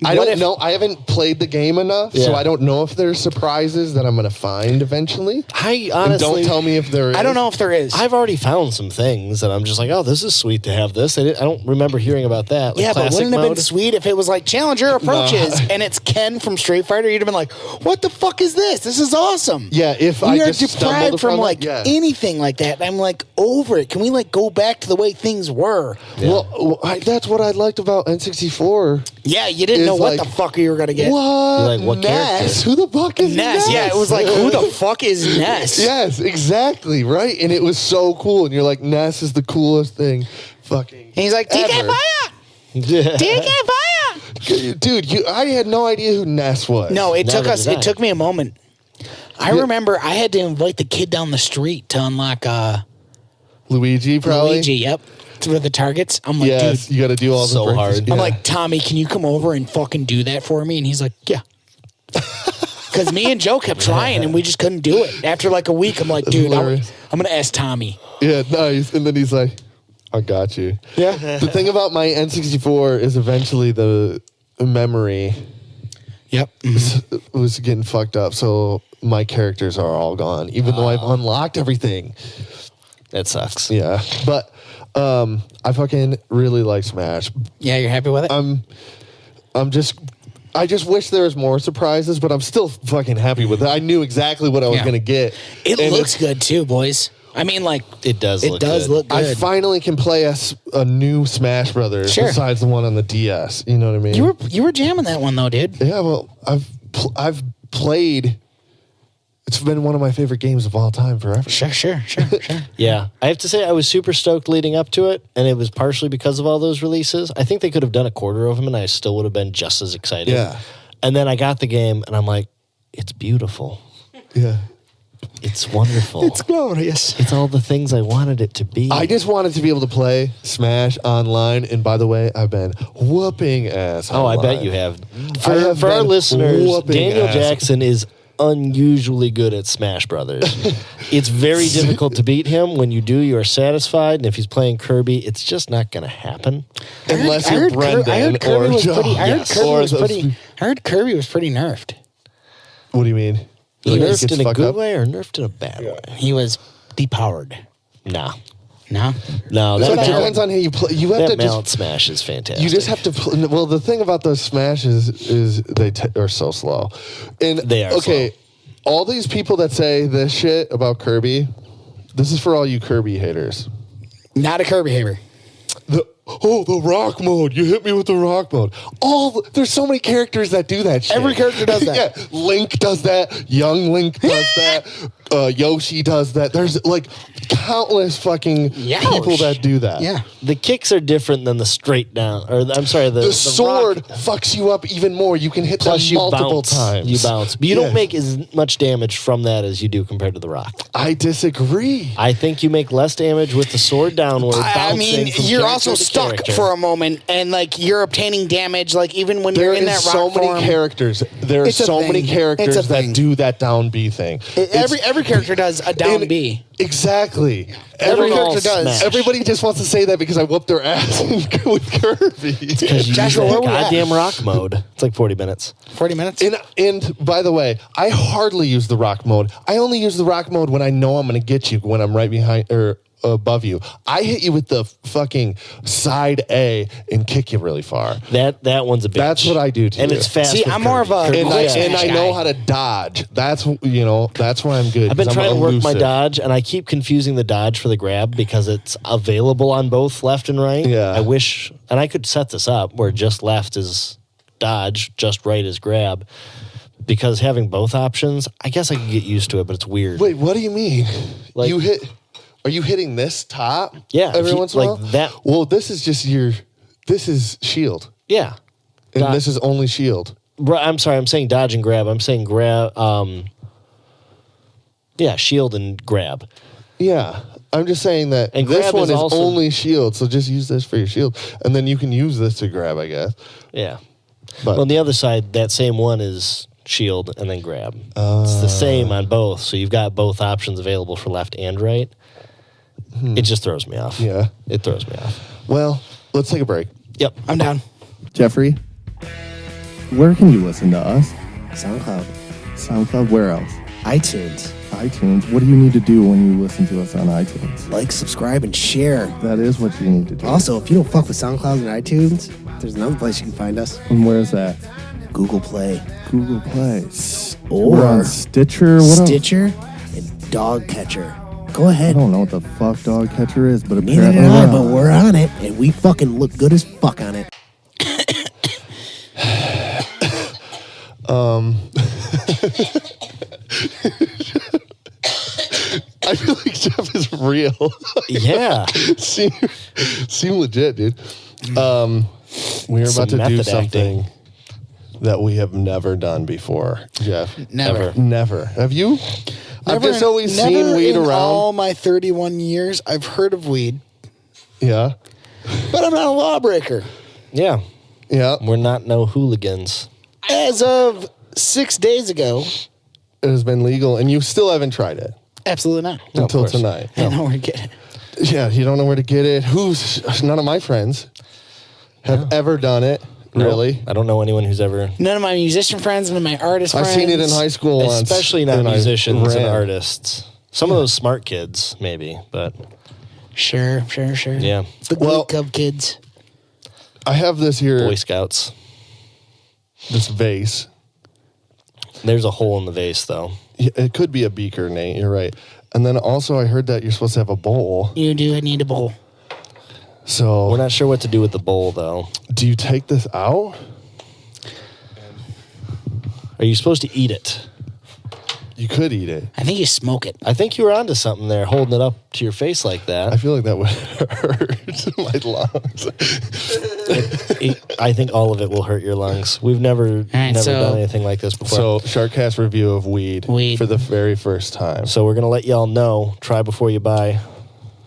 I What don't if- know. I haven't played the game enough, so Yeah. I don't know if there's surprises that I'm going to find eventually. I And honestly don't tell me if there is. I don't know if there is. I've already found some things that I'm just like, oh, this is sweet to have this. I don't remember hearing about that. Like Yeah, but classic wouldn't it have been mode. sweet if it was like Challenger approaches and it's Ken from Street Fighter? You'd have been like, "What the fuck is this? This is awesome." Yeah, if we I are just deprived stumbled from upon like it, yeah. anything like that. I'm like over it. Can we like go back to the way things were? Well, that's what I liked about N64. Yeah, you didn't Is know what like, the fuck you were gonna get. What? Like, what Ness? character? Who the fuck is Ness. Yeah, it was like, who the fuck is Ness? Yes, exactly, right? And it was so cool. And you're like, Ness is the coolest thing fucking And he's like, "TK ever. fire, Yeah. TK fire." Dude, I had no idea who Ness was. No, it Neither took us. did I. It took me a moment. I remember I had to invite the kid down the street to unlock Luigi, probably. Luigi. Yep, to the targets. I'm like, Yes, dude. you got to do all the So breaks. hard. Yeah. I'm like, Tommy, can you come over and fucking do that for me? And he's like, yeah. Because me and Joe kept trying and we just couldn't do it. After like a week, I'm like, dude, I'm hilarious. going to ask Tommy. yeah, nice. And then he's like, I got you. Yeah. The thing about my N64 is eventually the memory Yep. was getting fucked up. So my characters are all gone, even though I've unlocked everything. That sucks. Yeah. But I fucking really like Smash. Yeah, you're happy with it? I just wish there was more surprises, but I'm still fucking happy with it. I knew exactly what I was Yeah. going to get. It And looks good too, boys. I mean, like, It does it look does good. look I good. finally can play a new Smash Brothers Sure. besides the one on the DS. You know what I mean? You were jamming that one though, dude. Yeah, well, I've played. It's been one of my favorite games of all time forever. Sure. Yeah. I have to say, I was super stoked leading up to it, and it was partially because of all those releases. I think they could have done a quarter of them, and I still would have been just as excited. Yeah. And then I got the game, and I'm like, it's beautiful. Yeah. It's wonderful. glorious. It's all the things I wanted it to be. I just wanted to be able to play Smash online, and by the way, I've been whooping ass. Oh, I online. bet you have. I have For our been listeners, whooping Daniel ass. Jackson is unusually good at Smash Brothers. It's very difficult to beat him. When you do, you are satisfied. And if he's playing Kirby, it's just not going to happen. Unless you're Brendan I heard Kirby or was pretty. I heard Yes. Kirby Or was those- pretty. I heard Kirby was pretty nerfed. What do you mean? He Like, nerfed gets in a fucked good up? way or nerfed in a bad way? He was depowered. Nah. No. No, So that it I heard. depends on how you play. You have that to mallet just. smash is fantastic. You just have to. Well, the thing about those smashes is they are so slow, and They are okay. All these people that say this shit about Kirby, this is for all you Kirby haters. Not a Kirby hater. The rock mode. You hit me with the rock mode. There's so many characters that do that shit. Every character does that. Yeah, Link does that. Young Link does that. Yoshi does that. There's like countless fucking people that do that. Yeah. The kicks are different than the straight down. Or I'm sorry, the sword rock- fucks you up even more. You can hit Plus them you multiple bounce. times. You bounce. But you Yes. don't make as much damage from that as you do compared to the rock. I disagree. I think you make less damage with the sword downward. I bouncing mean, from you're character also to stuck character. for a moment, and like you're obtaining damage, like even when There you're in is that so rock many form. characters. There are It's a so many thing. characters It's a that thing. do that down B thing. Every character does a down And- B. Exactly. Every They're all character does. smash. Everybody just wants to say that because I whooped their ass with Kirby. Because you Joshua, use where that we at? goddamn rock mode. It's like 40 minutes. 40 minutes. And by the way, I hardly use the rock mode. I only use the rock mode when I know I'm going to get you when I'm right behind or above you. I hit you with the fucking side A and kick you really far. That one's a bitch. That's what I do to and you. it's fast. See, with I'm more of Kirby. a- And Kirby's quick fast. I smash know guy. how to dodge. That's why I'm good. I've been 'cause I'm trying to work my elusive. dodge, and I keep confusing the dodge for the grab because it's available on both left and right. Yeah. I wish, and I could set this up where just left is dodge, just right is grab. Because having both options, I guess I could get used to it, but it's weird. Wait, what do you mean? Like- Are you hitting this top? Yeah, Every if you- once in a like while? that- Well, this is just this is shield. Yeah. And Dod- this is only shield. I'm sorry, I'm saying dodge and grab. I'm saying grab. Shield and grab. Yeah. I'm just saying that And this grab one is is also- only shield, so just use this for your shield. And then you can use this to grab, I guess. Yeah. But On the other side, that same one is shield and then grab. It's the same on both, so you've got both options available for left and right. It just throws me off. Yeah. It throws me off. Well, let's take a break. Yep. I'm down. Jeffrey, where can you listen to us? SoundCloud, SoundCloud, where else? iTunes. iTunes. What do you need to do when you listen to us on iTunes? Like, subscribe, and share. That is what you need to do. Also, if you don't fuck with SoundCloud and iTunes, there's another place you can find us. And where's that? Google Play, Google Play. Or We're on Stitcher. What else? Stitcher, and Dog Catcher. Go I ahead. don't know what the fuck Dog Catcher is, but Neither apparently did I, we're but on. we're on it, and we fucking look good as fuck on it. I feel like Jeff is real. Yeah. seem legit, dude. We are Some about to do method something acting. that we have never done before, Jeff. Never. Never. Have you? I've Never- just always never seen weed in around. all my 31 years, I've heard of weed, Yeah. but I'm not a lawbreaker. Yeah. Yeah. We're not no hooligans. As of 6 days ago, It has been legal, and you still haven't tried it absolutely not. No, of until course. tonight. I know where to get it. Yeah, you don't know where to get it. None of my friends have ever done it, really. I don't know anyone who's ever, None of my musician friends, none of my artist I've friends. seen it in high school once. especially not and I musicians and ran. artists. Some of those smart kids, maybe, but Sure. yeah. The Glee Well- Cub kids. I have this here, Boy Scouts. this vase. There's a hole in the vase, though. Yeah, it could be a beaker, Nate. You're right. And then also, I heard that you're supposed to have a bowl. You do need a bowl. So, We're not sure what to do with the bowl, though. do you take this out? Are you supposed to eat it? You could eat it. I think you smoke it. I think you were onto something there, holding it up to your face like that. I feel like that would hurt my lungs. I think all of it will hurt your lungs. We've never so- done anything like this before. So, SharkCast review of weed, Weed. for the very first time. So we're going to let y'all know. Try before you buy.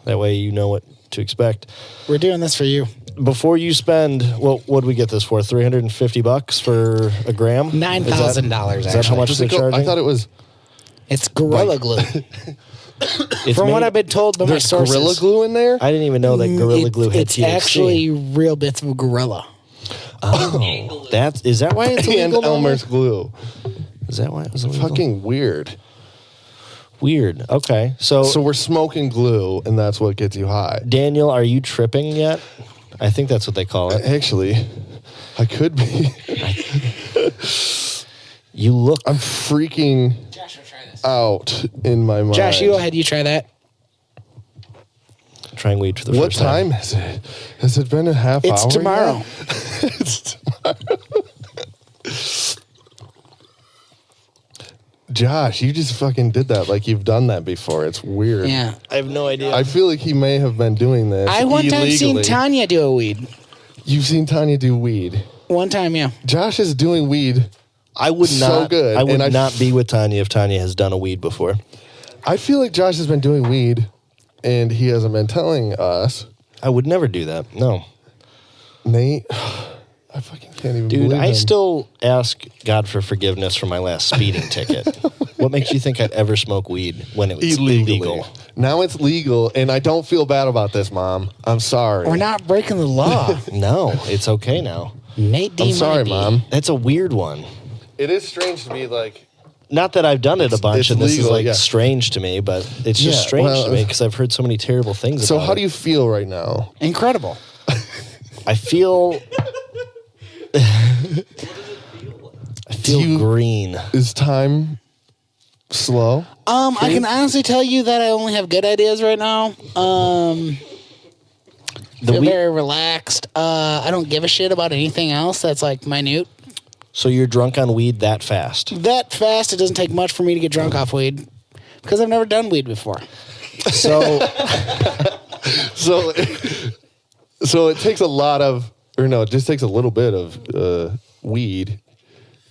That way you know what to expect. We're doing this for you. Before you spend, what would we get this for? $350 for a gram? $9,000. Is that how much Does they're it go- charging? I thought it was. It's Gorilla Glue. It's From what made- I've been told by my There's sources. Gorilla Glue in there? I didn't even know that Gorilla Glue had It's THC. actually real bits of gorilla. Oh, is that why it's And illegal? down Elmer's there? glue. Is that why it was illegal? Fucking weird. Weird. Okay, so So we're smoking glue, and that's what gets you high. Daniel, are you tripping yet? I think that's what they call it. Actually, I could be. You look. I'm freaking Josh, will try this. out in my mind. Josh, you go ahead. You try that. Trying weed for the What first time. time is it? Has it been a half hour? It's tomorrow. yet? It's tomorrow. Josh, you just fucking did that like you've done that before. It's weird. Yeah. I have no idea. I feel like he may have been doing this. I one time seen illegally. Tanya do a weed. You've seen Tanya do weed. One time, yeah. Josh is doing weed. I would so not. good, I would and I- not be with Tanya if Tanya has done a weed before. I feel like Josh has been doing weed, and he hasn't been telling us. I would never do that. No, Nate, I fucking can't even dude. believe I him. still ask God for forgiveness for my last speeding ticket. What makes you think I'd ever smoke weed when it was illegally. illegal? Now it's legal, and I don't feel bad about this, Mom. I'm sorry. We're not breaking the law. No, it's okay now. Nate D. I'm sorry, might be. Mom. That's a weird one. It is strange to be like Not that I've done it a bunch, it's and this legal, is like strange to me, but it's just Yeah, strange well, to me because I've heard so many terrible things So about how it. do you feel right now? Incredible. I feel... I feel green. Is time slow? I can honestly tell you that I only have good ideas right now. Feel very relaxed. I don't give a shit about anything else that's like minute. So you're drunk on weed that fast? That fast, it doesn't take much for me to get drunk off weed because I've never done weed before. So, so it takes a lot of, or no, it just takes a little bit of weed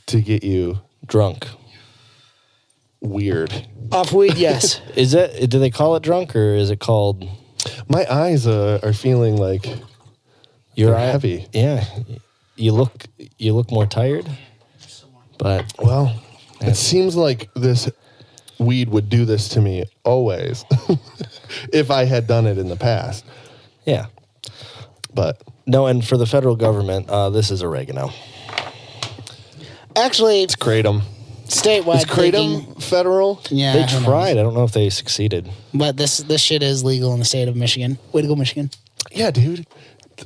to get you drunk. Weird. Off weed, yes. Is it? Do they call it drunk or is it called? My eyes are feeling like You're heavy. Yeah, you look more tired. But well, it seems like this weed would do this to me always if I had done it in the past. Yeah, but no. And for the federal government, this is oregano. Actually, it's kratom. Statewide. Is kratom federal? Yeah, they tried. I don't know if they succeeded. But this shit is legal in the state of Michigan. Way to go, Michigan. Yeah, dude.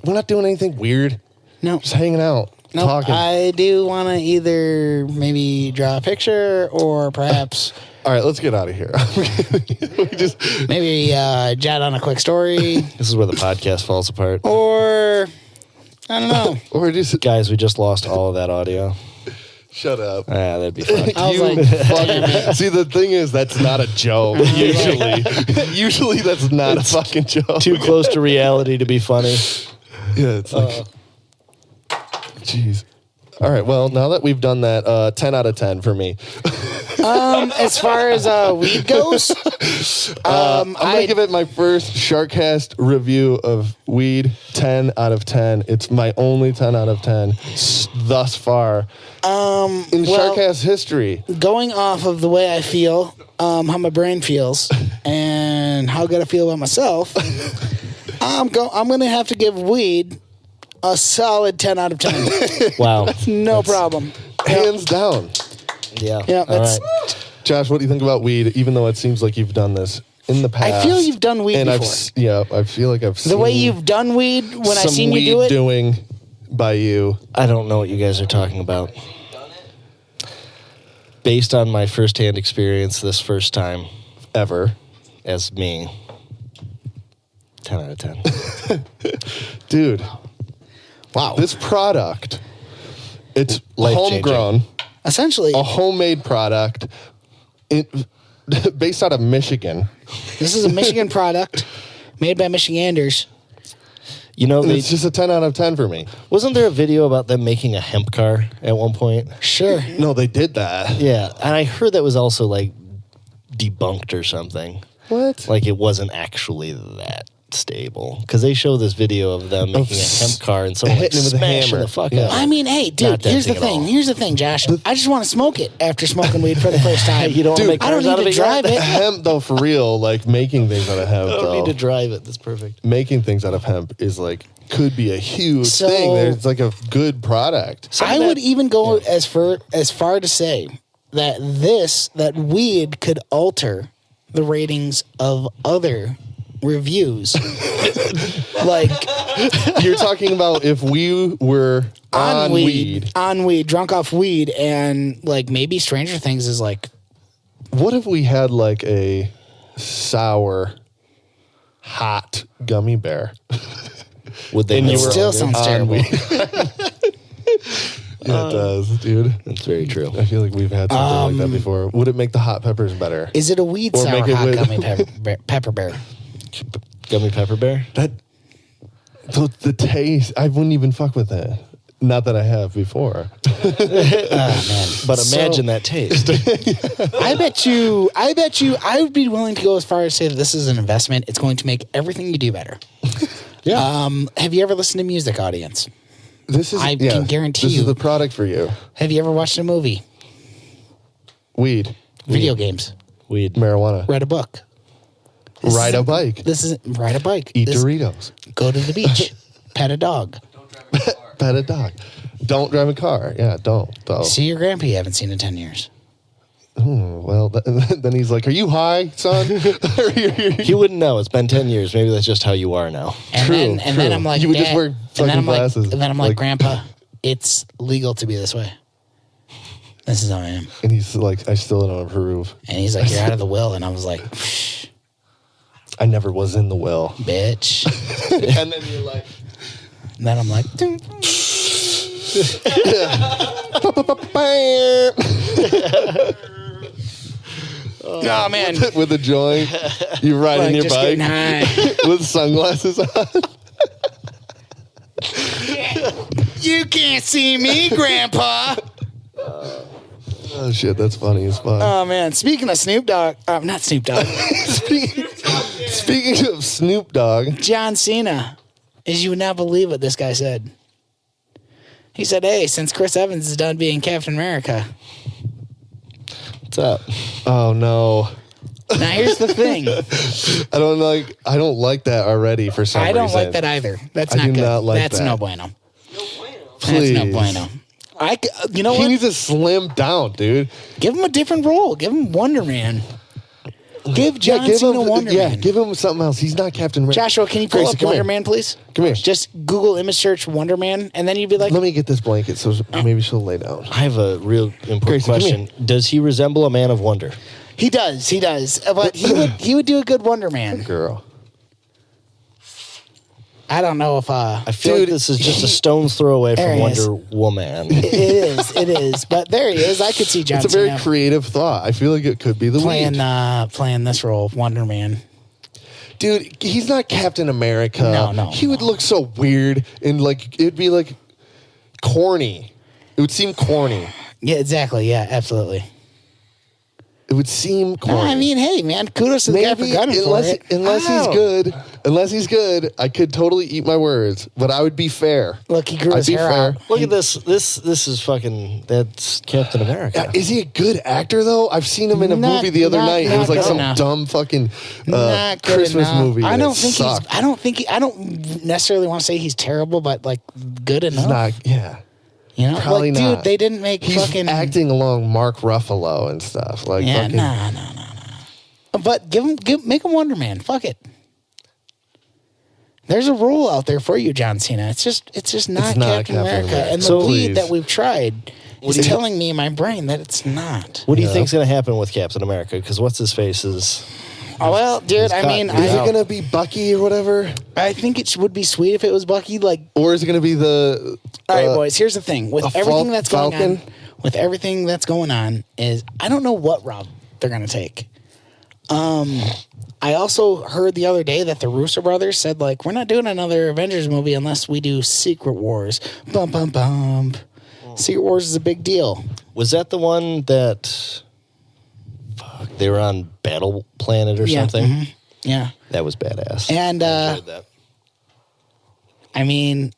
We're not doing anything weird. No. Just hanging out, talking. I do want to either maybe draw a picture or perhaps... All right, let's get out of here. Maybe jot on a quick story. This is where the podcast falls apart. Or, I don't know. Or just... Guys, we just lost all of that audio. Shut up. Yeah, that'd be fun. I was like, fucking, see, the thing is, that's not a joke. Usually that's not a fucking joke. Too close to reality to be funny. Yeah, it's like, jeez. All right, well, now that we've done that, 10 out of 10 for me. As far as weed goes, I'm going to give it my first SharkCast review of weed, 10 out of 10. It's my only 10 out of 10 thus far in SharkCast history. Going off of the way I feel, how my brain feels, and how good I feel about myself, I'm going to have to give weed a solid 10 out of 10. Wow. No problem. Hands down. Yeah. Yeah, that's... All right. Josh, what do you think about weed, even though it seems like you've done this in the past? I feel you've done weed and before. I feel like I've seen the way you've done weed when I seen weed you do it. doing by you. I don't know what you guys are talking about. Based on my firsthand experience this first time ever as me, 10 out of 10. Dude. Wow. This product, it's Life-changing. homegrown, Essentially, a homemade product based out of Michigan. this is a Michigan product made by Michiganders. You know, It's just a 10 out of 10 for me. wasn't there a video about them making a hemp car at one point? Sure. No, they did that. Yeah, and I heard that was also like debunked or something. What? Like it wasn't actually that stable because they show this video of them making a hemp car and someone like hitting it with a smashing hammer. the fuck Yeah. out. I mean, hey, dude, Not here's the tempting at thing. all. Here's the thing, Josh. I just want to smoke it after smoking weed for the first time. You don't want to make I don't cars out need of to it drive yet? it. Hemp, though, for real, like making things out of hemp, I don't though. need to drive it. That's perfect. Making things out of hemp is like, could be a huge So- thing. There's like a good product. I would even go as far to say that weed could alter the ratings of other reviews. Like You're talking about if we were on weed. drunk off weed, and like maybe Stranger Things is like, What if we had like a sour, hot gummy bear? Would they? And you know were still on sounds on terrible. weed. Yeah, it does, dude. That's very true. I feel like we've had something like that before. Would it make the hot peppers better? Is it a weed Or sour make it hot with- gummy pepper bear? Gummy pepper bear? That the taste, I wouldn't even fuck with it. Not that I have before. Oh man! But imagine that taste. I bet you, I would be willing to go as far as say that this is an investment. It's going to make everything you do better. Yeah. Have you ever listened to music, audience? This is I can guarantee this you- is the product for you. Have you ever watched a movie? Weed, Video games? Weed. marijuana, Read a book? ride a bike, This is ride a bike. eat This- Doritos, Go to the beach. Pet a dog. pet a dog. Don't drive a car. Yeah, don't. See your grandpa you haven't seen in 10 years. well, then he's like, "Are you high, son?" He wouldn't know. It's been 10 years. Maybe that's just how you are now. And then I'm like, You would Dad, just wear and fucking then I'm glasses. Like, and then I'm like, Grandpa, it's legal to be this way. This is how I am. And he's like, "I still don't approve." And he's like, "You're out of the will." And I was like, I never was in the will. bitch. And then you're like, And then I'm like, oh man, with a joint, you're riding like your just bike getting high. with sunglasses on. You can't see me, Grandpa. Oh shit, that's funny as fuck. Oh man, speaking of Snoop Dogg, not Snoop Dogg, Speaking of Snoop Dogg, John Cena, as you would not believe what this guy said. He said, "Hey, since Chris Evans is done being Captain America." What's up? oh no, Now here's the thing. I don't like that already for some reason. I don't like that either. That's I not do good. not like That's that. no bueno. Please. That's no bueno. You know He what? needs to slim down, dude. Give him a different role. Give him Wonder Man. Give John Cena Wonder Man. give him something else. He's not Captain America. Joshua, can you pull Gracie, up come Wonder here. Man, please? Come here. Just Google image search Wonder Man, and then you'd be like, Let me get this blanket so maybe she'll lay down. I have a real important Gracie, come question. Does he resemble a man of wonder? he does, but he would do a good Wonder Man. Girl. I don't know if I feel like this is just a stone's throw away There from he is. Wonder Woman. it is. But there he is. I could see John It's a very Cena creative thought. I feel like it could be the lead. playing this role of Wonder Man. Dude, he's not Captain America. No. He would look so weird and like it'd be like corny. It would seem corny. Yeah, exactly. Yeah, absolutely. It would seem corny. No, I mean, hey, man, kudos to the guy for gunning for it. Unless he's good, I could totally eat my words, but I would be fair. Look, he grew I'd his be hair fair. out. Look at this. This is fucking. That's Captain America. Is he a good actor though? I've seen him in a Not- movie the other not- night. It not was like good some enough. dumb fucking Not good Christmas enough. movie. I and don't it think sucked. I don't necessarily want to say he's terrible, but like good enough. He's not. Yeah. You know, Probably like, not. dude, they didn't make He's fucking acting along Mark Ruffalo and stuff. Like Yeah, fucking, no. But make him Wonder Man. Fuck it. There's a rule out there for you, John Cena. It's just not Captain America. And the So- lead Please. that we've tried is telling me in my brain that it's not. What do you think's going to happen with Captain America? Because what's his face is. Oh, well, dude, I mean, Is it gonna be Bucky or whatever, I think it would be sweet if it was Bucky. Like, or is it gonna be the? all right, boys. Here's the thing with a everything that's going Falcon? on. With everything that's going on, is I don't know what route they're gonna take. I also heard the other day that the Russo brothers said like we're not doing another Avengers movie unless we do Secret Wars. Bum bum bum. Secret Wars is a big deal. Was that the one that. Fuck, they were on Battle Planet or something? mhm. Yeah. That was badass. And I enjoyed that. I mean,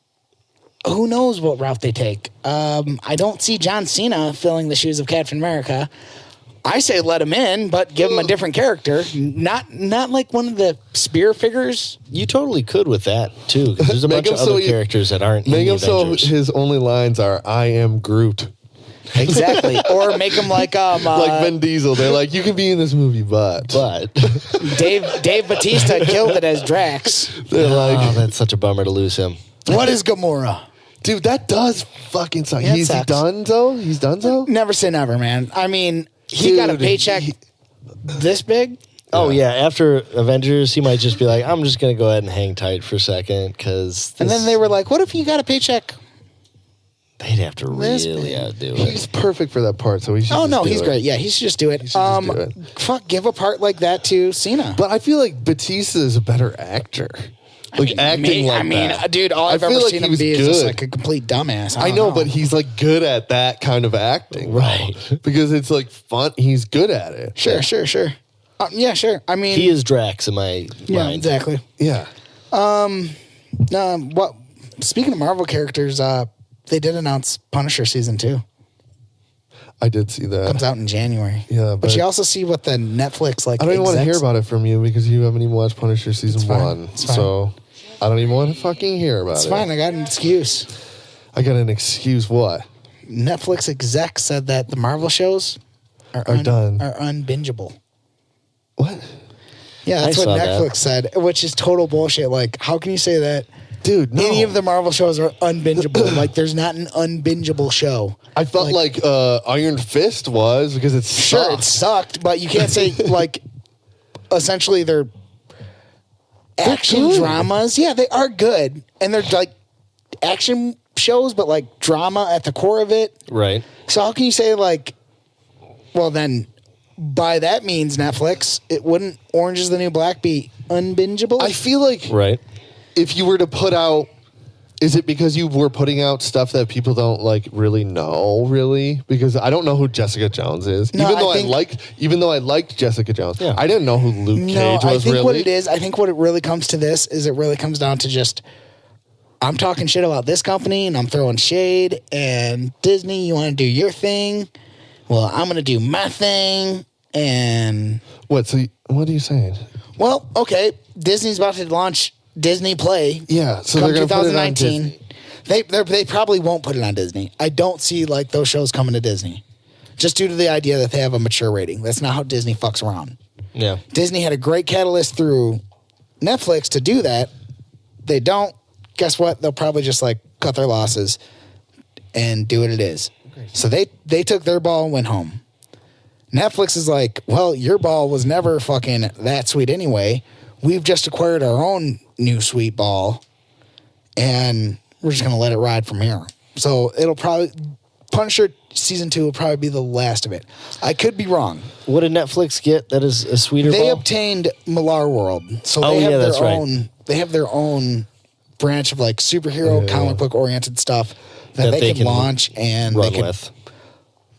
who knows what route they take? I don't see John Cena filling the shoes of Captain America. I say let him in, but give him a different character. Not like one of the spear figures. You totally could with that too. 'Cause there's a Make bunch of him so other he- characters that aren't in Make the him so Avengers. his only lines are "I am Groot." Exactly. Or make him like Like Vin Diesel. They're like, you can be in this movie, but Dave Bautista killed it as Drax. they're like, Oh, that's such a bummer to lose him. What is Gamora? dude, that does fucking suck. Yeah, it He's sucks. done though. He's done so. Never say never, man. I mean, he got a Dude, paycheck this big. Oh yeah, after Avengers, he might just be like, "I'm just gonna go ahead and hang tight for a second," because And then they were like, what if you got a paycheck? they'd have to This really big. outdo it. He's perfect for that part, so he should. Oh, just no, do he's it. great. Yeah, he should just do it. should just do it. Fuck, give a part like that to Cena. But I feel like Batista is a better actor. Like acting like that. Dude, all I've I feel ever like seen he him was be is just good. like a complete dumbass. I know, but he's like good at that kind of acting, Right. Because it's like fun. He's good at it. Sure. Yeah, sure. I mean, He is Drax in my yeah, mind. exactly. Yeah. What? Speaking of Marvel characters, they did announce Punisher season 2. I did see that. Comes out in January. Yeah, but but- you also see what the Netflix like. I don't even want to hear execs- about it from you because you haven't even watched Punisher season It's fine. 1. It's fine. So I don't even want to fucking hear about It's it. fine. I got an excuse. I got an excuse. What? Netflix exec said that the Marvel shows are done. Are unbingeable. What? Yeah, that's I what saw Netflix said, which is total bullshit. Like, how can you say that? Dude, no. Any of the Marvel shows are unbingeable. Like, there's not an unbingeable show. I felt like Iron Fist was because it's Sure, it sucked, but you can't say, like, essentially they're action good. dramas. Yeah, they are good. And they're, like, action shows, but, like, drama at the core of it. Right. So how can you say, like, well, then, by that means, Netflix, it wouldn't Orange is the New Black be unbingeable? I feel like Right. if you were to put out, is it because you were putting out stuff that people don't like really know, really? Because I don't know who Jessica Jones is. No, Even though I liked Jessica Jones, Yeah. I didn't know who Luke Cage No, was I think really. what it is, I think what it really comes to this is it really comes down to just, I'm talking shit about this company and I'm throwing shade, and Disney, you want to do your thing? Well, I'm going to do my thing. And What? So what are you saying? well, okay, Disney's about to launch Disney Play. Yeah, so come they're going to put it on 2019. Disney. They probably won't put it on Disney. I don't see like those shows coming to Disney, just due to the idea that they have a mature rating. That's not how Disney fucks around. Yeah. Disney had a great catalyst through Netflix to do that. They don't. Guess what? They'll probably just like cut their losses and do what it is. So they took their ball and went home. Netflix is like, well, your ball was never fucking that sweet anyway. We've just acquired our own new sweet ball, and we're just gonna let it ride from here. So it'll probably Punisher season 2 will probably be the last of it. I could be wrong. What did Netflix get that is a sweeter They ball? obtained Millar World, so Oh, they have yeah, their that's right. own. They have their own branch of like superhero comic book oriented stuff that they can launch and run they can with.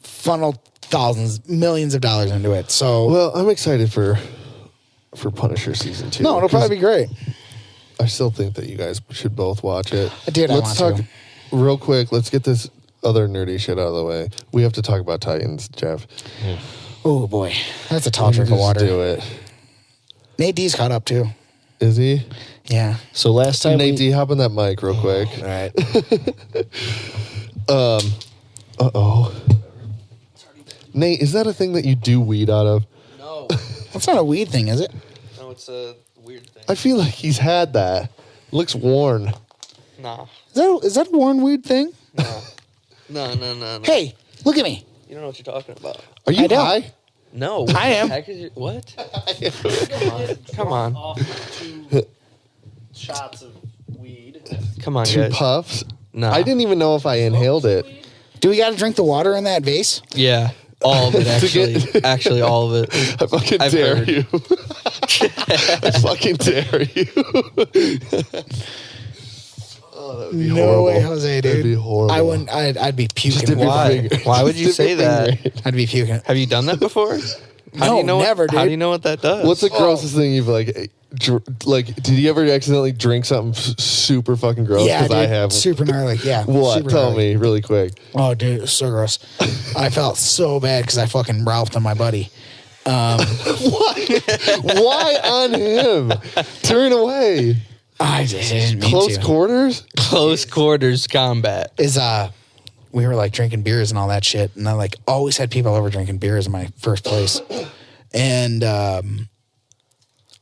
funnel thousands, millions of dollars into it. So Well, I'm excited for Punisher season 2. no, it'll probably be great. I still think that you guys should both watch it. Dude, I Let's want talk to. real quick. Let's get this other nerdy shit out of the way. We have to talk about Titans, Jeff. Oh boy, that's a tall drink of Just water. do it. Nate D's caught up too. Is he? Yeah. So last time Nate D, hop on that mic real quick. All right. Uh-oh. Nate, is that a thing that you do weed out of? No, That's not a weed thing, is it? no, it's a weird thing. I feel like he's had that. Looks worn. Nah, Is that a worn weed thing? no. Hey, look at me. You don't know what you're talking about. Are you I don't. high? No, I am. What? Come on. Off 2 shots of weed. Come on, 2 guys. puffs? No. I didn't even know if I inhaled it. Do we got to drink the water in that vase? Yeah, all of it actually. Actually, all of it. I fucking I've dare heard. you. I fucking dare you. Oh, that would be No horrible. way, Jose, dude. That'd be horrible. I wouldn't. I'd be Just dip puking. your Why? finger. Why would you Just dip say your that? finger. I'd be puking. Have you done that before? No, never, How dude. do you know what that does? What's the grossest thing you've like, did you ever accidentally drink something super fucking gross? Yeah, dude. I have. Super gnarly. Yeah. What? Super Tell gnarly. me really quick. Oh, dude, it was so gross. I felt so bad because I fucking Ralphed on my buddy. Why on him? Turn away. I didn't mean Close to. quarters? close quarters combat? We were like drinking beers and all that shit, and I like always had people over drinking beers in my first place. And I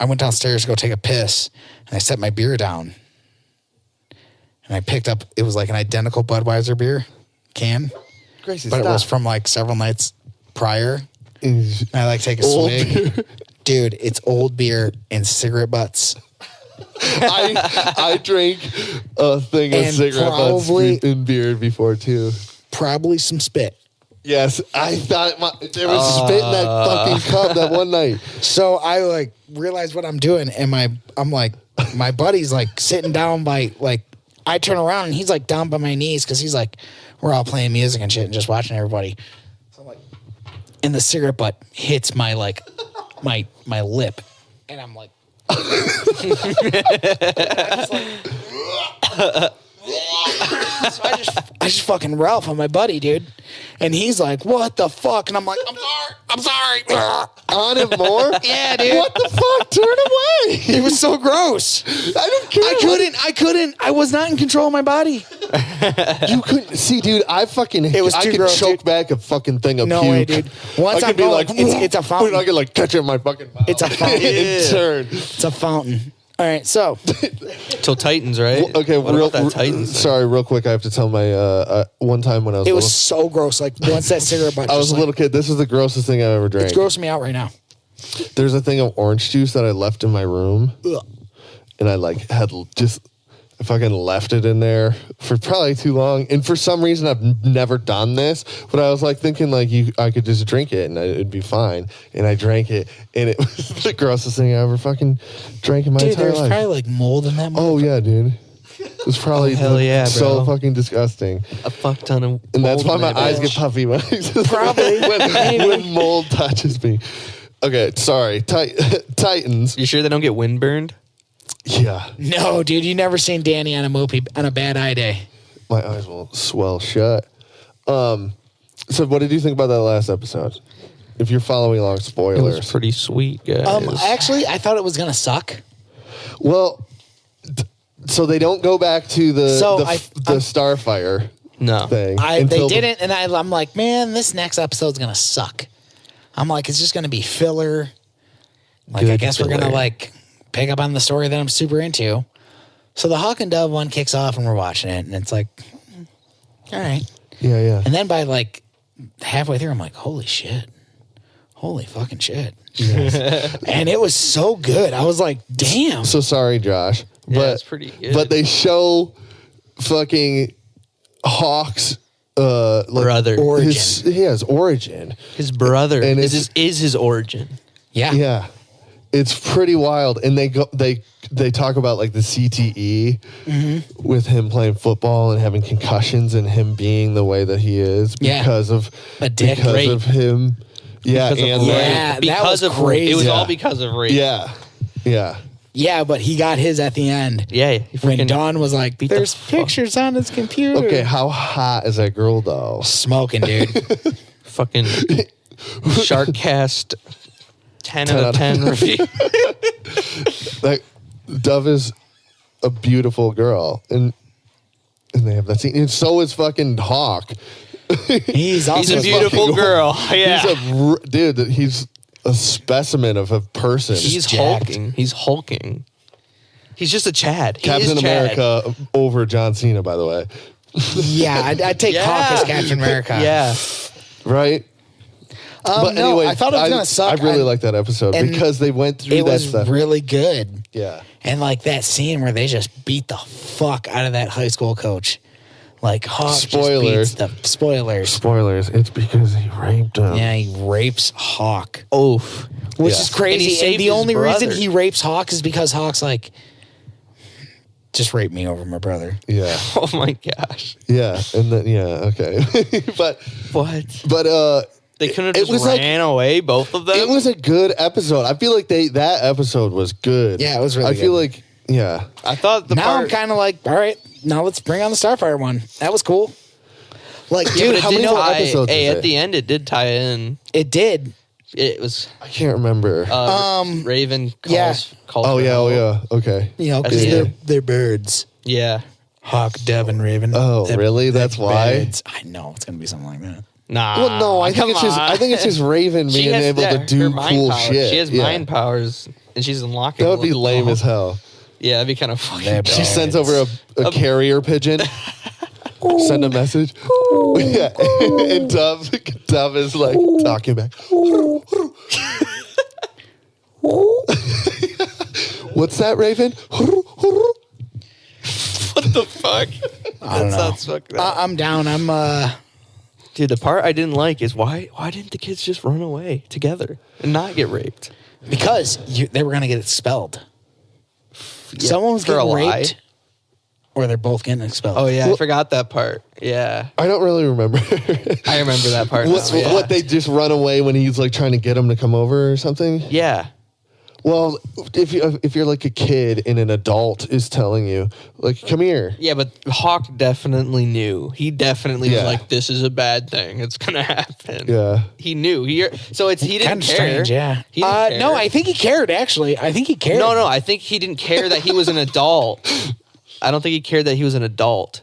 went downstairs to go take a piss, and I set my beer down, and I picked up. It was like an identical Budweiser beer can, Gracie, but it stop. was from like several nights prior. Is And I like take a old swig. beer. Dude, it's old beer and cigarette butts. I drank a thing of And cigarette butts probably- in beer before too. Probably some spit. Yes, I thought there was spit in that fucking cup that one night. So I like realized what I'm doing, and I'm like, my buddy's like sitting down by like, I turn around and he's like down by my knees because he's like, we're all playing music and shit and just watching everybody. So I'm like, and the cigarette butt hits my like, my lip, and I'm like, so I just fucking Ralph on my buddy, dude. And he's like, what the fuck? And I'm like, I'm sorry. On him more? Yeah, dude. What the fuck? Turn away. It was so gross. I don't care. I couldn't. I was not in control of my body. You couldn't see, dude. I was I too could gross, choke dude. back a fucking thing of No puke. way, dude. Once I I'm could be going, like, it's a fountain. I could like catch it in my fucking mouth. It's a fountain. and turn. It's a fountain. All right, so Till Titans, right? Okay, What about that Titans thing? sorry, real quick. I have to tell my one time when I was it little, was so gross. Like once that cigarette butt. I was just a little kid. This is the grossest thing I ever drank. It's grossing me out right now. There's a thing of orange juice that I left in my room, Ugh. and I like had just I fucking left it in there for probably too long. And for some reason, I've never done this, but I was like thinking like I could just drink it and it'd be fine. And I drank it, and it was the grossest thing I ever fucking drank in my Dude, entire there's life. probably like mold in that. Oh yeah, dude. It was probably hell yeah, so bro. fucking disgusting. A fuck ton of. And that's why mold my in that eyes bitch. get puffy when Probably. when mold touches me. Okay, sorry. Titans. You sure they don't get windburned? Yeah, No, dude, you never seen Danny on a mopey on a bad eye day. my eyes will swell shut. So what did you think about that last episode? If you're following along, It spoilers. was pretty sweet, guys. Actually, I thought it was gonna suck. Well, so they don't go back to the So the, I- the I'm- Starfire no. thing. They until the- didn't, and I'm like, man, this next episode's gonna suck. I'm like, it's just gonna be filler. Like, I Good guess we're gonna filler. like pick up on the story that I'm super into. So the Hawk and Dove one kicks off, and we're watching it, and it's like, all right. Yeah. And then by like halfway through, I'm like, holy shit. Holy fucking shit. And it was so good. I was like, damn. So sorry, Josh. Yeah, but it's pretty good. But they show fucking Hawk's Brother. Origin. his origin. His brother And is his origin. Yeah. Yeah. It's pretty wild. And they talk about like the CTE with him playing football and having concussions and him being the way that he is Yeah. because of A dick. because Rape. of him. Yeah, Because of and rape. like- Yeah, that Because was of crazy. It was Yeah. all because of rape. yeah. Yeah. Yeah, but he got his at the end. Yeah. He When freaking Dawn was like, beat the there's fuck- pictures on his computer. Okay, how hot is that girl though? Smoking, dude. fucking SharkCast 10 out of 10 review. Like Dove is a beautiful girl, and they have that scene. And so is fucking Hawk. He's also He's a fucking beautiful gold. girl. Yeah. He's a specimen of a person. He's jacked. hulking. He's hulking. He's just a Chad. He Captain is Chad. America over John Cena, by the way. Yeah, I'd take Yeah. Hawk as Captain America. Yeah. Right? No, I thought it was gonna suck. I really liked that episode and because they went through It that was stuff. really good. Yeah. And like that scene where they just beat the fuck out of that high school coach. Like Hawk Spoilers. just beats the spoilers. Spoilers. It's because he raped him. Yeah, he rapes Hawk. Oof. Which Yeah. is crazy. And he And, saved the his only reason brother. he rapes Hawk is because Hawk's like, just rape me over my brother. Yeah. Oh my gosh. Yeah. And then, yeah, okay. but What? They couldn't have it just was like- ran away, both of them? it was a good episode. I feel like that episode was good. Yeah, it was really I feel good. like, yeah. I thought the Now part... I'm kind of like, all right, now let's bring on the Starfire one. That was cool. Like, Yeah, dude, but it how did many know, tie, episodes hey, is at it? the end, it did tie in. it did. It was I can't remember. Raven calls. yeah. calls oh, for yeah. Oh, help. yeah. Okay. You know, At because the they're, end. they're birds. Yeah. Hawk, Dove, and Raven. Oh, They're- really? they're That's why? birds. I know it's gonna be something like that. Nah. Well, no, I think come it's just Raven She being has, able yeah, to do her mind cool powers. shit. She has Yeah. mind powers, and she's unlocking. That would be little- lame as hell. Yeah, that'd be kind of fucking. They're She birds. sends over a carrier pigeon. Send a message. Yeah. And Dove is like talking back. What's that, Raven? What the fuck? I don't know. Sounds fucked up. I'm down. Dude, the part I didn't like is why didn't the kids just run away together and not get raped? Because they were gonna get expelled. Someone was for a getting lie. raped, or they're both getting expelled. Oh yeah, I forgot that part. Yeah, I don't really remember. I remember that part. now, What they just run away when he's like trying to get him to come over or something? Yeah. Well, if you're like a kid and an adult is telling you, like, come here. Yeah, but Hawk definitely knew. He definitely was Yeah. like, "This is a bad thing. It's gonna happen." Yeah. He knew. He didn't Kind of care. strange, yeah. He didn't care. No, I think he cared. Actually, I think he cared. No, I think he didn't care that he was an adult. I don't think he cared that he was an adult.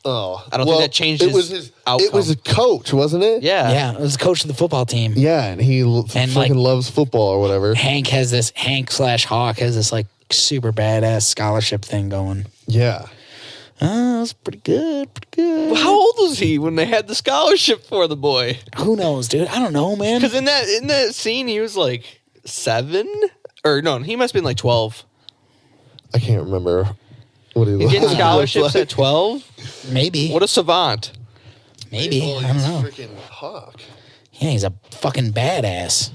Oh, I don't think that changed his outcome. It was a coach, wasn't it? Yeah. Yeah, it was the coach of the football team. Yeah, and he fucking loves football or whatever. Hank / Hawk has this like super badass scholarship thing going. Yeah. Oh, that's pretty good. How old was he when they had the scholarship for the boy? Who knows, dude? I don't know, man. Because in that scene, he was like 7, or no, he must have been like 12. I can't remember what he He's looked getting like. scholarships at 12. Maybe. What a savant! Maybe. I don't know. Freaking Hawk. Yeah, he's a fucking badass.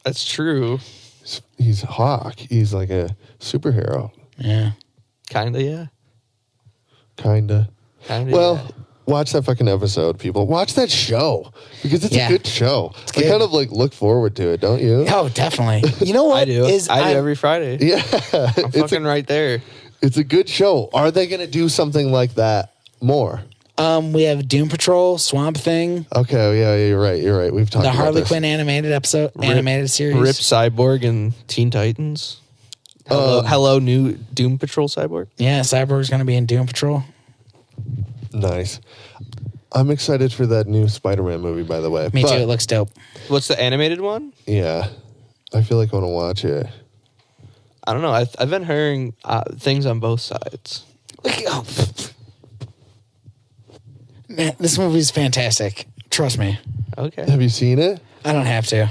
That's true. He's Hawk. He's like a superhero. Yeah. Kinda, yeah. Kinda. Well, Yeah. watch that fucking episode, people. Watch that show because it's a good show. I good. kind of like look forward to it, don't you? Oh, definitely. You know what? I do. I do every Friday. Yeah, I'm fucking right there. It's a good show. Are they going to do something like that more? We have Doom Patrol, Swamp Thing, Okay, yeah, you're right. We've talked the about Harley this. Quinn animated series. Rip Cyborg and Teen Titans. Hello, new Doom Patrol Cyborg. Yeah, Cyborg's going to be in Doom Patrol. Nice. I'm excited for that new Spider-Man movie, by the way. Me too. It looks dope. What's the animated one? Yeah, I feel like I want to watch it. I don't know. I've been hearing things on both sides. Oh. Man, this movie's fantastic. Trust me. Okay. Have you seen it? I don't have to.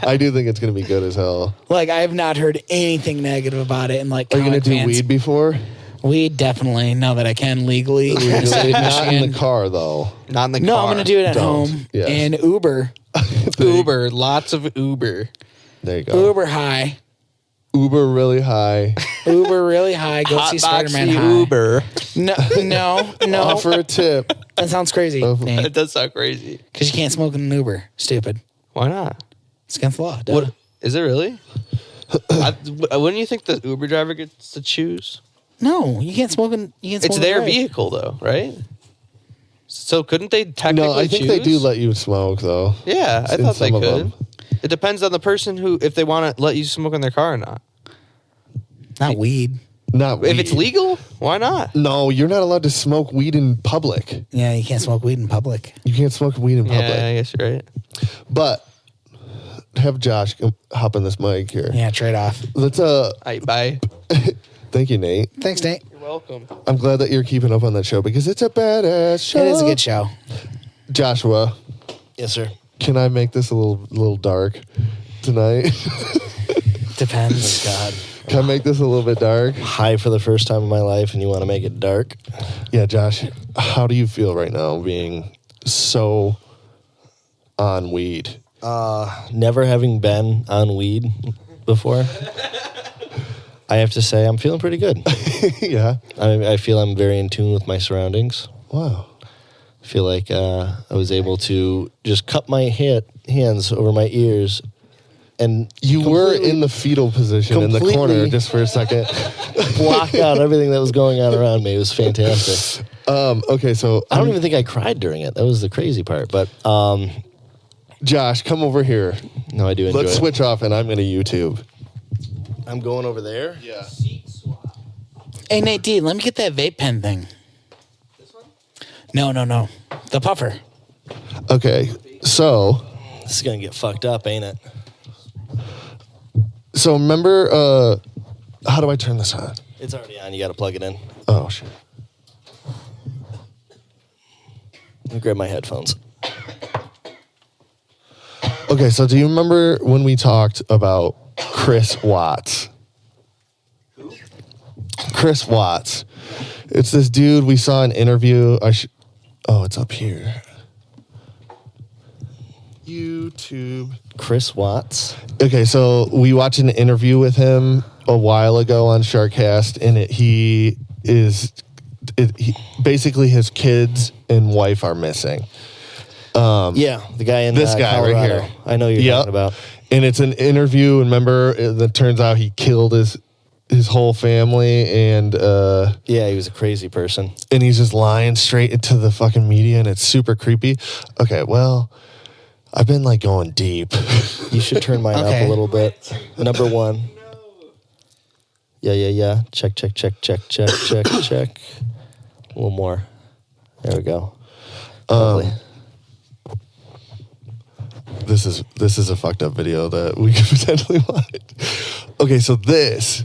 I do think it's going to be good as hell. Like, I have not heard anything negative about it. And like, Are you going comic to do fans, weed before? Weed, definitely. Now that I can legally. in the state of Not in Michigan. the car, though. Not in the car. No, I'm going to do it at Don't. home. Yes. And Uber. Uber. Lots of Uber. There you go. Uber high. Uber really high. Uber really high. Go see Spider-Man Hotboxy high. Uber. No. Offer a tip. That sounds crazy, It does sound crazy. because you can't smoke in an Uber. Stupid. Why not? It's against the law. Duh. What is it really? Wouldn't you think the Uber driver gets to choose? No, you can't smoke in. You can't smoke It's and their drive. vehicle, though, right? So couldn't they technically No, I think choose? they do let you smoke, though. Yeah, I In thought they some of could. them. It depends on the person who, if they want to let you smoke in their car or not. Not weed. Not If weed. it's legal, why not? No, you're not allowed to smoke weed in public. Yeah, you can't smoke weed in public. You can't smoke weed in public. Yeah, I guess you're right. But have Josh hop on this mic here. Yeah, trade off. Let's Bye. thank you, Nate. Thanks, Nate. You're welcome. I'm glad that you're keeping up on that show because it's a badass show. It is a good show. Joshua, Yes, sir. can I make this a little dark tonight? Depends. God. Can I make this a little bit dark? High for the first time in my life, and you want to make it dark? Yeah, Josh, how do you feel right now being so on weed? Never having been on weed before, I have to say I'm feeling pretty good. Yeah. I feel I'm very in tune with my surroundings. Wow. I feel like I was able to just cup my hands over my ears, and You were completely in the fetal position in the corner completely- just for a second. block out everything that was going on around me. It was fantastic. Okay, so I don't even think I cried during it. That was the crazy part. But Josh, come over here. no, I do enjoy Let's it. switch off and I'm going to YouTube. I'm going over there. Yeah. Hey, Nate D, let me get that vape pen thing. This one? No. The puffer. Okay, so This is gonna get fucked up, ain't it? remember, how do I turn this on? It's already on. You got to plug it in. Oh, shit. Let me grab my headphones. Okay, so do you remember when we talked about Chris Watts? Chris Watts. It's this dude we saw an interview. Oh, it's up here. YouTube. Chris Watts. Okay, so we watched an interview with him a while ago on SharkCast, and basically his kids and wife are missing. Yeah, the guy in This guy right Colorado. here. I know who you're Yep. talking about. And it's an interview, and remember, it turns out he killed his whole family, and Yeah, he was a crazy person. he's just lying straight into the fucking media, and it's super creepy. Okay, well, I've been like going deep. You should turn mine up Okay. a little bit. Number one. Yeah. Check. A little more. There we go. Lovely. This is a fucked up video that we could potentially watch. Okay, so this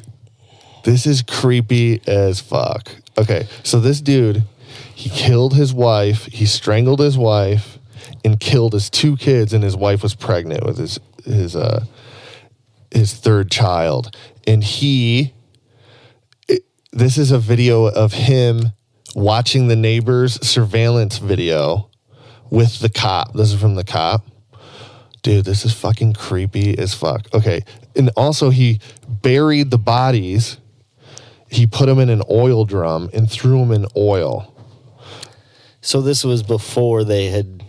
is creepy as fuck. Okay, so this dude, he killed his wife, he strangled his wife, and killed his 2 kids, and his wife was pregnant with his third child. And this is a video of him watching the neighbor's surveillance video with the cop. This is from the cop. Dude, this is fucking creepy as fuck. Okay. And also he buried the bodies. He put them in an oil drum and threw them in oil. So this was before they had...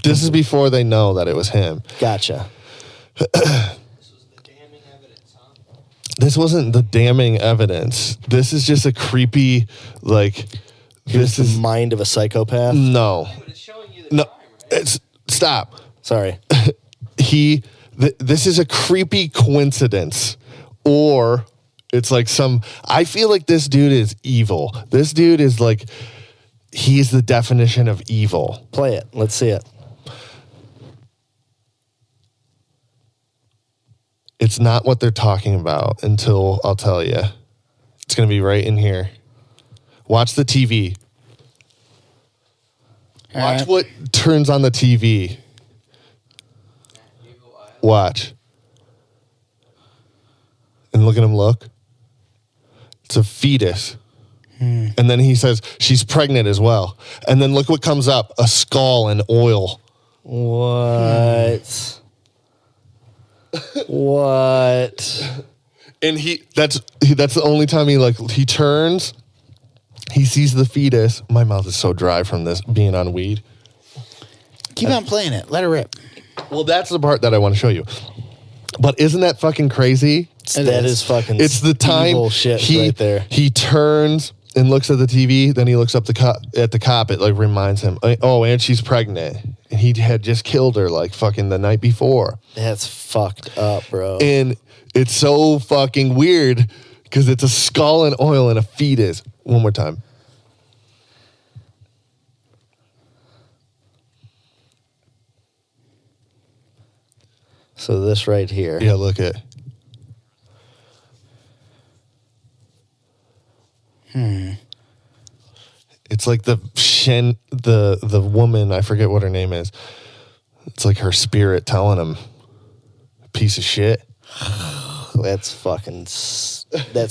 This is before they know that it was him. Gotcha. This wasn't the damning evidence. This is just a creepy, like... This is the mind of a psychopath? No. No. Stop. Sorry. This is a creepy coincidence, or it's like I feel like this dude is evil. This dude is like, he's the definition of evil. Play it. Let's see it. It's not what they're talking about until I'll tell you. It's going to be right in here. Watch the TV. Watch what turns on the TV. Watch. And look at him look. It's a fetus. And then he says, she's pregnant as well. And then look what comes up. A skull and oil. What? What? And that's the only time he turns. He sees the fetus. My mouth is so dry from this being on weed. Keep on playing it. Let it rip. Well, that's the part that I want to show you. But isn't that fucking crazy? That is fucking It's the time evil shit right there. He turns and looks at the TV. Then he looks up at the cop. It like reminds him, oh, and she's pregnant. And he had just killed her like fucking the night before. That's fucked up, bro. And it's so fucking weird because it's a skull and oil and a fetus. One more time. So this right here. Yeah, look at. It's like the woman, I forget what her name is. It's like her spirit telling him, piece of shit. That's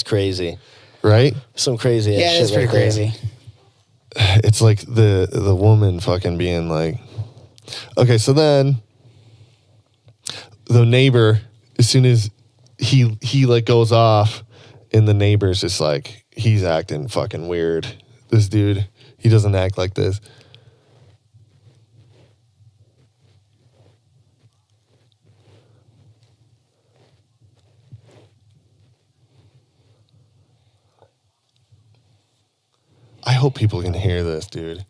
crazy. Right? Some crazy ass Yeah, shit that's pretty right there. crazy. It's like the woman fucking being like, okay, so then the neighbor, as soon as he like goes off, and the neighbor's just like, he's acting fucking weird. This dude, he doesn't act like this. I hope people can hear this, dude.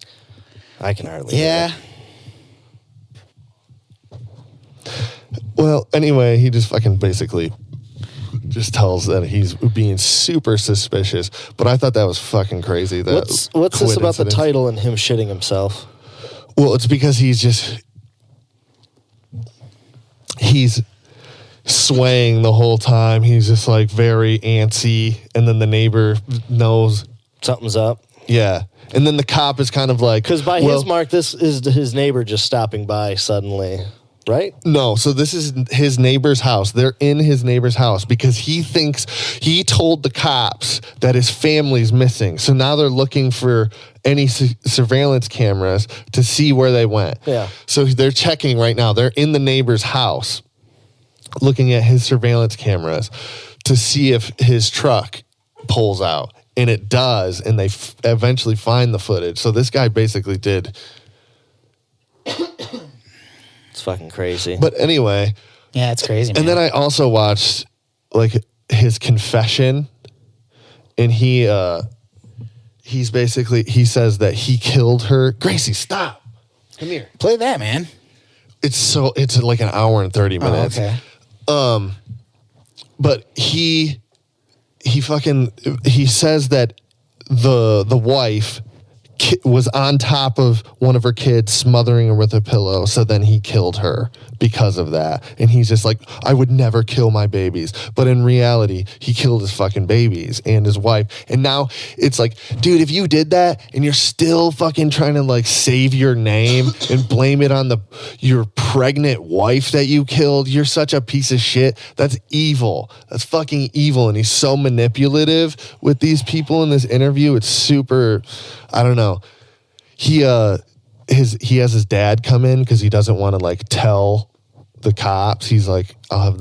I can hardly. Yeah. Well, anyway, he just fucking basically just tells that he's being super suspicious. But I thought that was fucking crazy. That What's this about the coincidence. title and him shitting himself? Well, it's because he's swaying the whole time. He's just like very antsy. And then the neighbor knows. Something's up. Yeah. And then the cop is kind of like. Because by his mark, this is his neighbor just stopping by suddenly, right? No, so this is his neighbor's house. They're in his neighbor's house because he thinks he told the cops that his family's missing. So now they're looking for any surveillance cameras to see where they went. Yeah. So they're checking right now. They're in the neighbor's house looking at his surveillance cameras to see if his truck pulls out. And it does, and they eventually find the footage. So this guy basically did. It's fucking crazy. But anyway. Yeah, it's crazy, man. And then I also watched like his confession, and he says that he killed her. Gracie, stop. Come here. Play that, man. It's like an hour and 30 minutes. Oh, okay. But he says that the wife was on top of one of her kids, smothering her with a pillow. So then he killed her because of that. And he's just like, I would never kill my babies. But in reality, he killed his fucking babies and his wife. And now it's like, dude, if you did that and you're still fucking trying to like save your name and blame it on your pregnant wife that you killed, you're such a piece of shit. That's evil. That's fucking evil. And he's so manipulative with these people in this interview. It's super, I don't know. He has his dad come in because he doesn't want to like tell the cops. He's like, I'll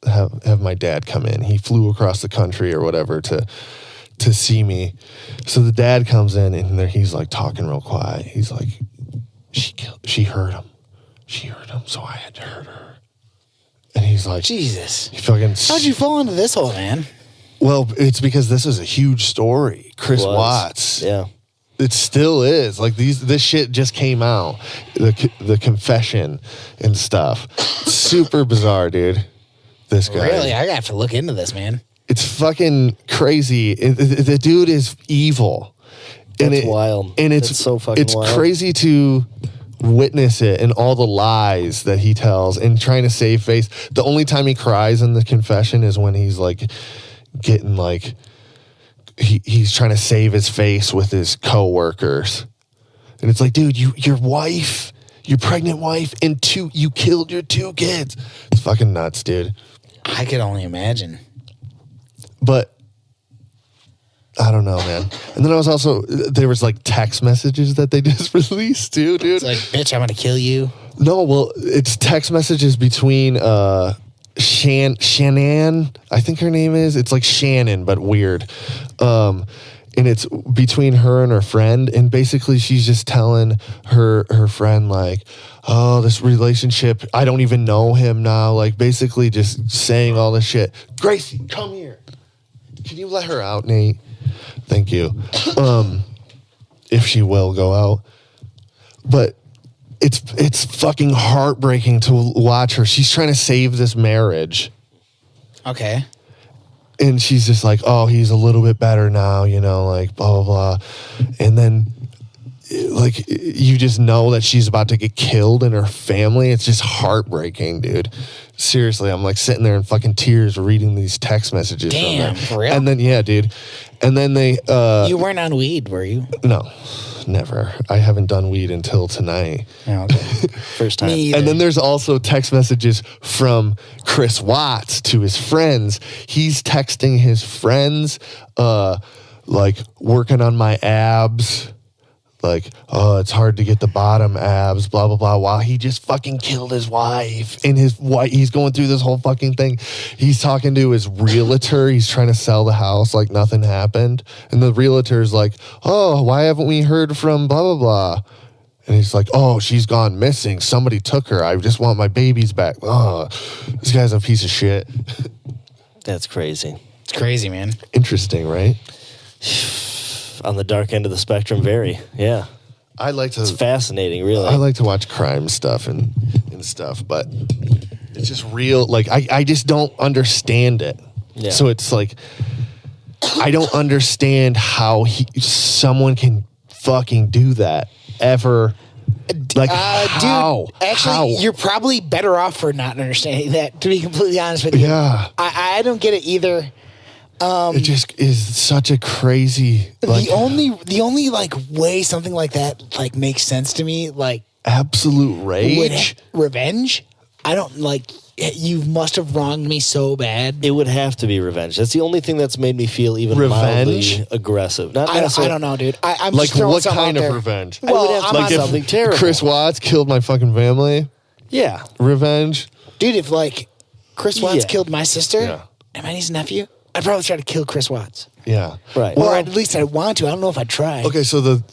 have my dad come in. He flew across the country or whatever to see me. So the dad comes in and he's like talking real quiet. He's like, she hurt him. She hurt him, so I had to hurt her. And he's like, Jesus. How'd you fall into this hole, man? Well, it's because this was a huge story. Chris Watts. Yeah. It still is. Like this shit just came out. The confession and stuff. Super bizarre, dude. This guy. Really? I have to look into this, man. It's fucking crazy. The dude is evil. That's wild. And That's so fucking wild. It's crazy to witness it and all the lies that he tells and trying to save face. The only time he cries in the confession is when he's like getting like he's trying to save his face with his coworkers. And it's like, dude, your wife, your pregnant wife, and you killed your 2 kids. It's fucking nuts, dude. I could only imagine. But I don't know, man. And then there was like text messages that they just released too, dude. It's like, bitch, I'm going to kill you. No, well, it's text messages between Shannon, I think her name is. It's like Shannon, but weird. And it's between her and her friend. And basically she's just telling her friend like, oh, this relationship, I don't even know him now. Like basically just saying all this shit. Gracie, come here. Can you let her out, Nate? Thank you. If she will go out. But it's fucking heartbreaking to watch her. She's trying to save this marriage. Okay. And she's just like, oh, he's a little bit better now, like blah, blah, blah. And then like you just know that she's about to get killed and her family. It's just heartbreaking, dude. Seriously, I'm like sitting there in fucking tears reading these text messages. Damn, for real? And then, yeah, dude. And then they... you weren't on weed, were you? No, never. I haven't done weed until tonight. Oh, okay. First time. And then there's also text messages from Chris Watts to his friends. He's texting his friends, like, working on my abs. Like, oh, it's hard to get the bottom abs, blah, blah, blah, while he just fucking killed his wife. And his wife, he's going through this whole fucking thing. He's talking to his realtor. He's trying to sell the house like nothing happened. And the realtor's like, oh, why haven't we heard from blah, blah, blah? And he's like, oh, she's gone missing. Somebody took her. I just want my babies back. Oh, this guy's a piece of shit. That's crazy. It's crazy, man. Interesting, right? On the dark end of the spectrum, very. Yeah. I like to. It's fascinating, really. I like to watch crime stuff and stuff, but it's just real. Like, I just don't understand it. Yeah. So it's like, I don't understand how someone can fucking do that ever. Like, how? Dude, actually, you're probably better off for not understanding that, to be completely honest with you. Yeah. I don't get it either. It just is such a crazy. Like, the only like way something like that like makes sense to me, like absolute rage, revenge. I don't like. You must have wronged me so bad. It would have to be revenge. That's the only thing that's made me feel even mildly aggressive. I don't know, dude. I'm like, just throwing what kind of there. revenge? Well, I would have to like do something terrible. Chris Watts killed my fucking family. Yeah, revenge, dude. If like Chris Watts Yeah. killed my sister Yeah. and my niece and nephew, I'd probably try to kill Chris Watts. Yeah, right. Or at least I'd want to. I don't know if I'd try. Okay, so the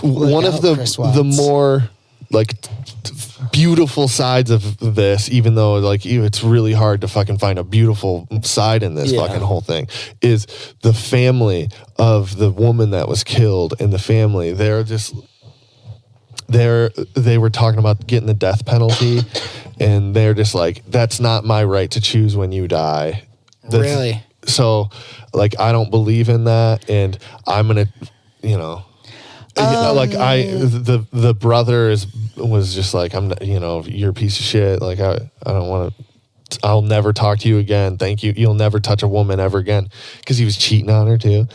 one of the more like beautiful sides of this, even though like it's really hard to fucking find a beautiful side in this fucking whole thing, is the family of the woman that was killed. And the family, they were talking about getting the death penalty, and they're just like, that's not my right to choose when you die. Really? So, like, I don't believe in that, and I'm gonna, The brother was just like, I'm not, you're a piece of shit. Like I don't want to. I'll never talk to you again. Thank you. You'll never touch a woman ever again, because he was cheating on her too.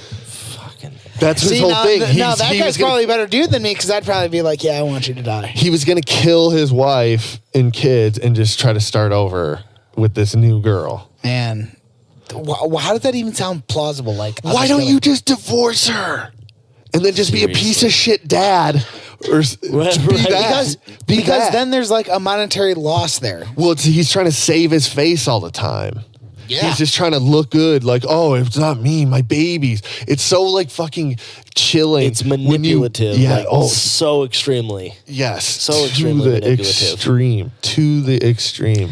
That's his whole thing. That guy's probably a better dude than me, because I'd probably be like, yeah, I want you to die. He was going to kill his wife and kids and just try to start over with this new girl. Man, how does that even sound plausible? Like, why don't you just divorce her and then just be a piece of shit dad? Or because then there's like a monetary loss there. Well, he's trying to save his face all the time. Yeah. He's just trying to look good, like, oh, it's not me, my babies. It's so like fucking chilling. It's manipulative. So extremely. Yes. So extremely manipulative. To the extreme.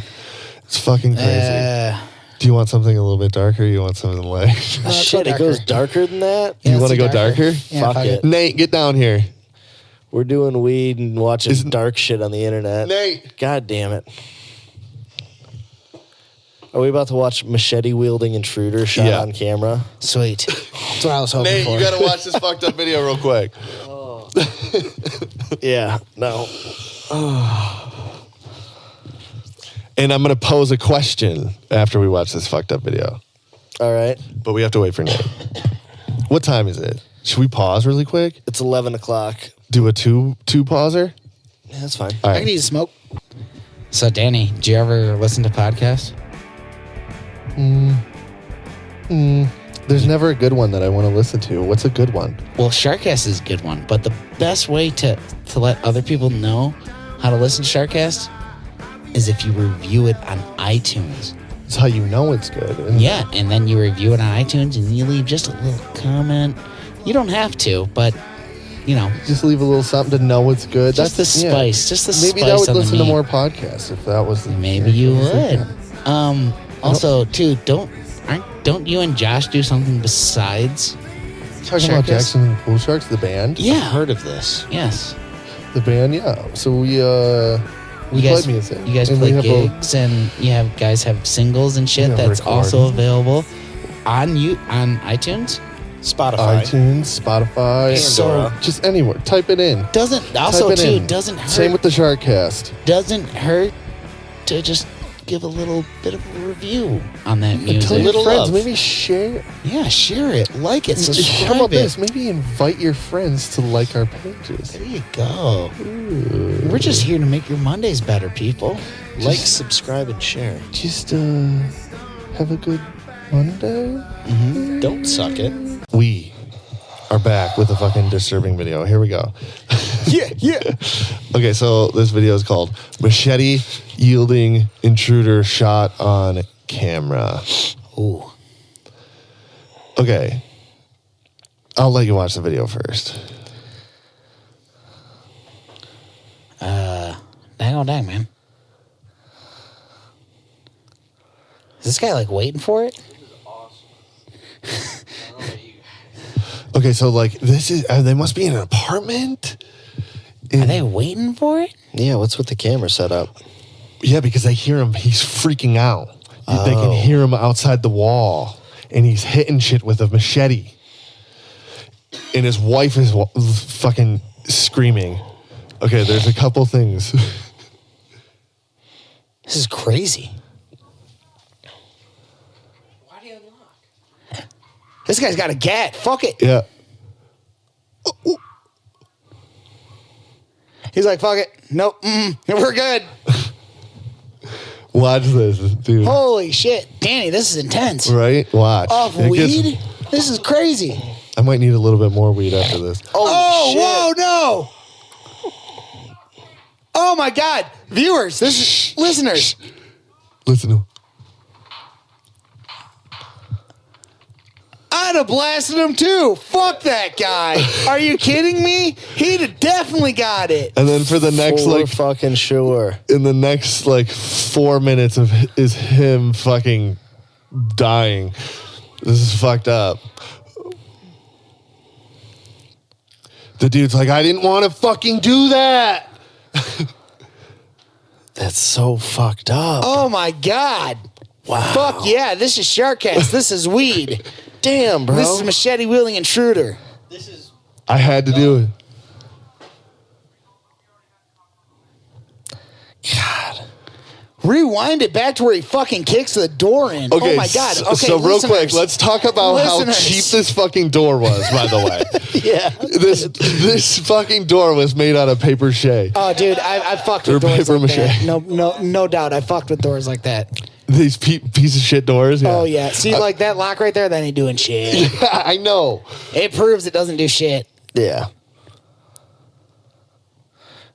It's fucking crazy. Do you want something a little bit darker, or you want something light? Shit, it goes darker than that? You want to go darker? Yeah, fuck it. Nate, get down here. We're doing weed and watching dark shit on the internet. Nate. God damn it. Are we about to watch machete-wielding intruder shot on camera? Sweet. That's what I was hoping Nate, for. you got to watch this fucked up video real quick. Yeah, no. And I'm going to pose a question after we watch this fucked up video. All right. But we have to wait for Nate. What time is it? Should we pause really quick? It's 11 o'clock. Do a two pauser? Yeah, that's fine. All I right. can eat a smoke. So, Danny, do you ever listen to podcasts? There's never a good one that I want to listen to. What's a good one? Well, SharkCast is a good one, but the best way to let other people know how to listen to SharkCast is if you review it on iTunes. It's how you know it's good. Isn't it? Yeah, and then you review it on iTunes and you leave just a little comment. You don't have to, but, Just leave a little something to know it's good. just the spice. Just the spice. Maybe that would on the listen to meat. more podcasts if that was the Maybe you would. Also, too, don't you and Josh do something besides? Talking SharkCast? about Jackson and the Pool Sharks, the band? Yeah. I've heard of this. Yes. The band, yeah. So we guys, play music. You guys And play we have gigs, and guys have singles and shit Yeah, that's recordings. also available on iTunes. Spotify. iTunes, Spotify, So just anywhere. Type it in. doesn't hurt. Same with the SharkCast. Doesn't hurt to just give a little bit of a review on that And tell music. your Little friends. love. Maybe share. Yeah, share it, like it, How subscribe about it. this? Maybe invite your friends to like our pages. There you go. We're just here to make your Mondays better, people. Like, subscribe, and share. Just have a good Monday. Don't suck it. We are back with a fucking disturbing video. Here we go. Yeah. Okay, so this video is called Machete Yielding Intruder Shot on Camera. Ooh. Okay. I'll let you watch the video first. Dang, man. Is this guy like waiting for it? Okay, so like this is, they must be in an apartment. Are they waiting for it? Yeah, what's with the camera setup? Yeah, because they hear him. He's freaking out. They can hear him outside the wall, and he's hitting shit with a machete. And his wife is fucking screaming. Okay, there's a couple things. This is crazy. Why do you unlock? This guy's got a gat. Fuck it. Yeah. He's like, fuck it. Nope. We're good. Watch this, dude. Holy shit. Danny, this is intense. Right? Watch. Off It gets- weed? This is crazy. I might need a little bit more weed after this. Whoa, no. Oh my God. Viewers, listeners. Listen to him. I'd have blasted him too. Fuck that guy. Are you kidding me? He'd have definitely got it. And then for the next, For like, fucking sure. in the next, like, 4 minutes is him fucking dying. This is fucked up. The dude's like, I didn't want to fucking do that. That's so fucked up. Oh my God. Wow. Fuck yeah. This is SharkCast. This is weed. Damn, bro. This is machete wielding intruder. I had to do it. Rewind it back to where he fucking kicks the door in. Okay, Oh my God. Okay, so real quick, listeners. let's talk about how Listeners. cheap this fucking door was, by the way. Yeah. This fucking door was made out of paper mache. Oh, dude, I fucked Or with doors paper like that. mache. No doubt. I fucked with doors like that. These piece of shit doors. Yeah. Oh, yeah. See, like that lock right there, that ain't doing shit. I know. It proves it doesn't do shit. Yeah.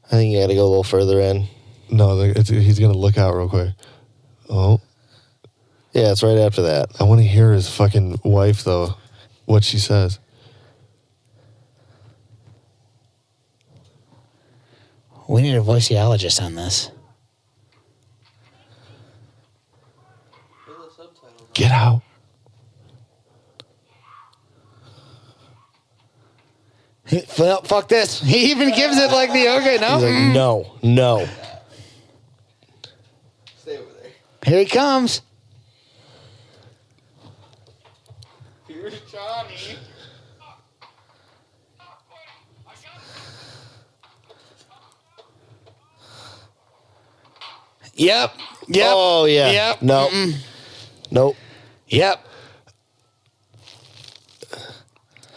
I think you got to go a little further in. No, he's gonna look out real quick. Oh, Yeah, it's right after that. I want to hear his fucking wife though, what she says. We need a voiceologist on this. Get out. Fuck this. He even gives it like the okay, no? He's like, no. Stay over there. Here he comes. Here's Johnny. Yep. Oh, yeah. Yep. No. Nope. Yep.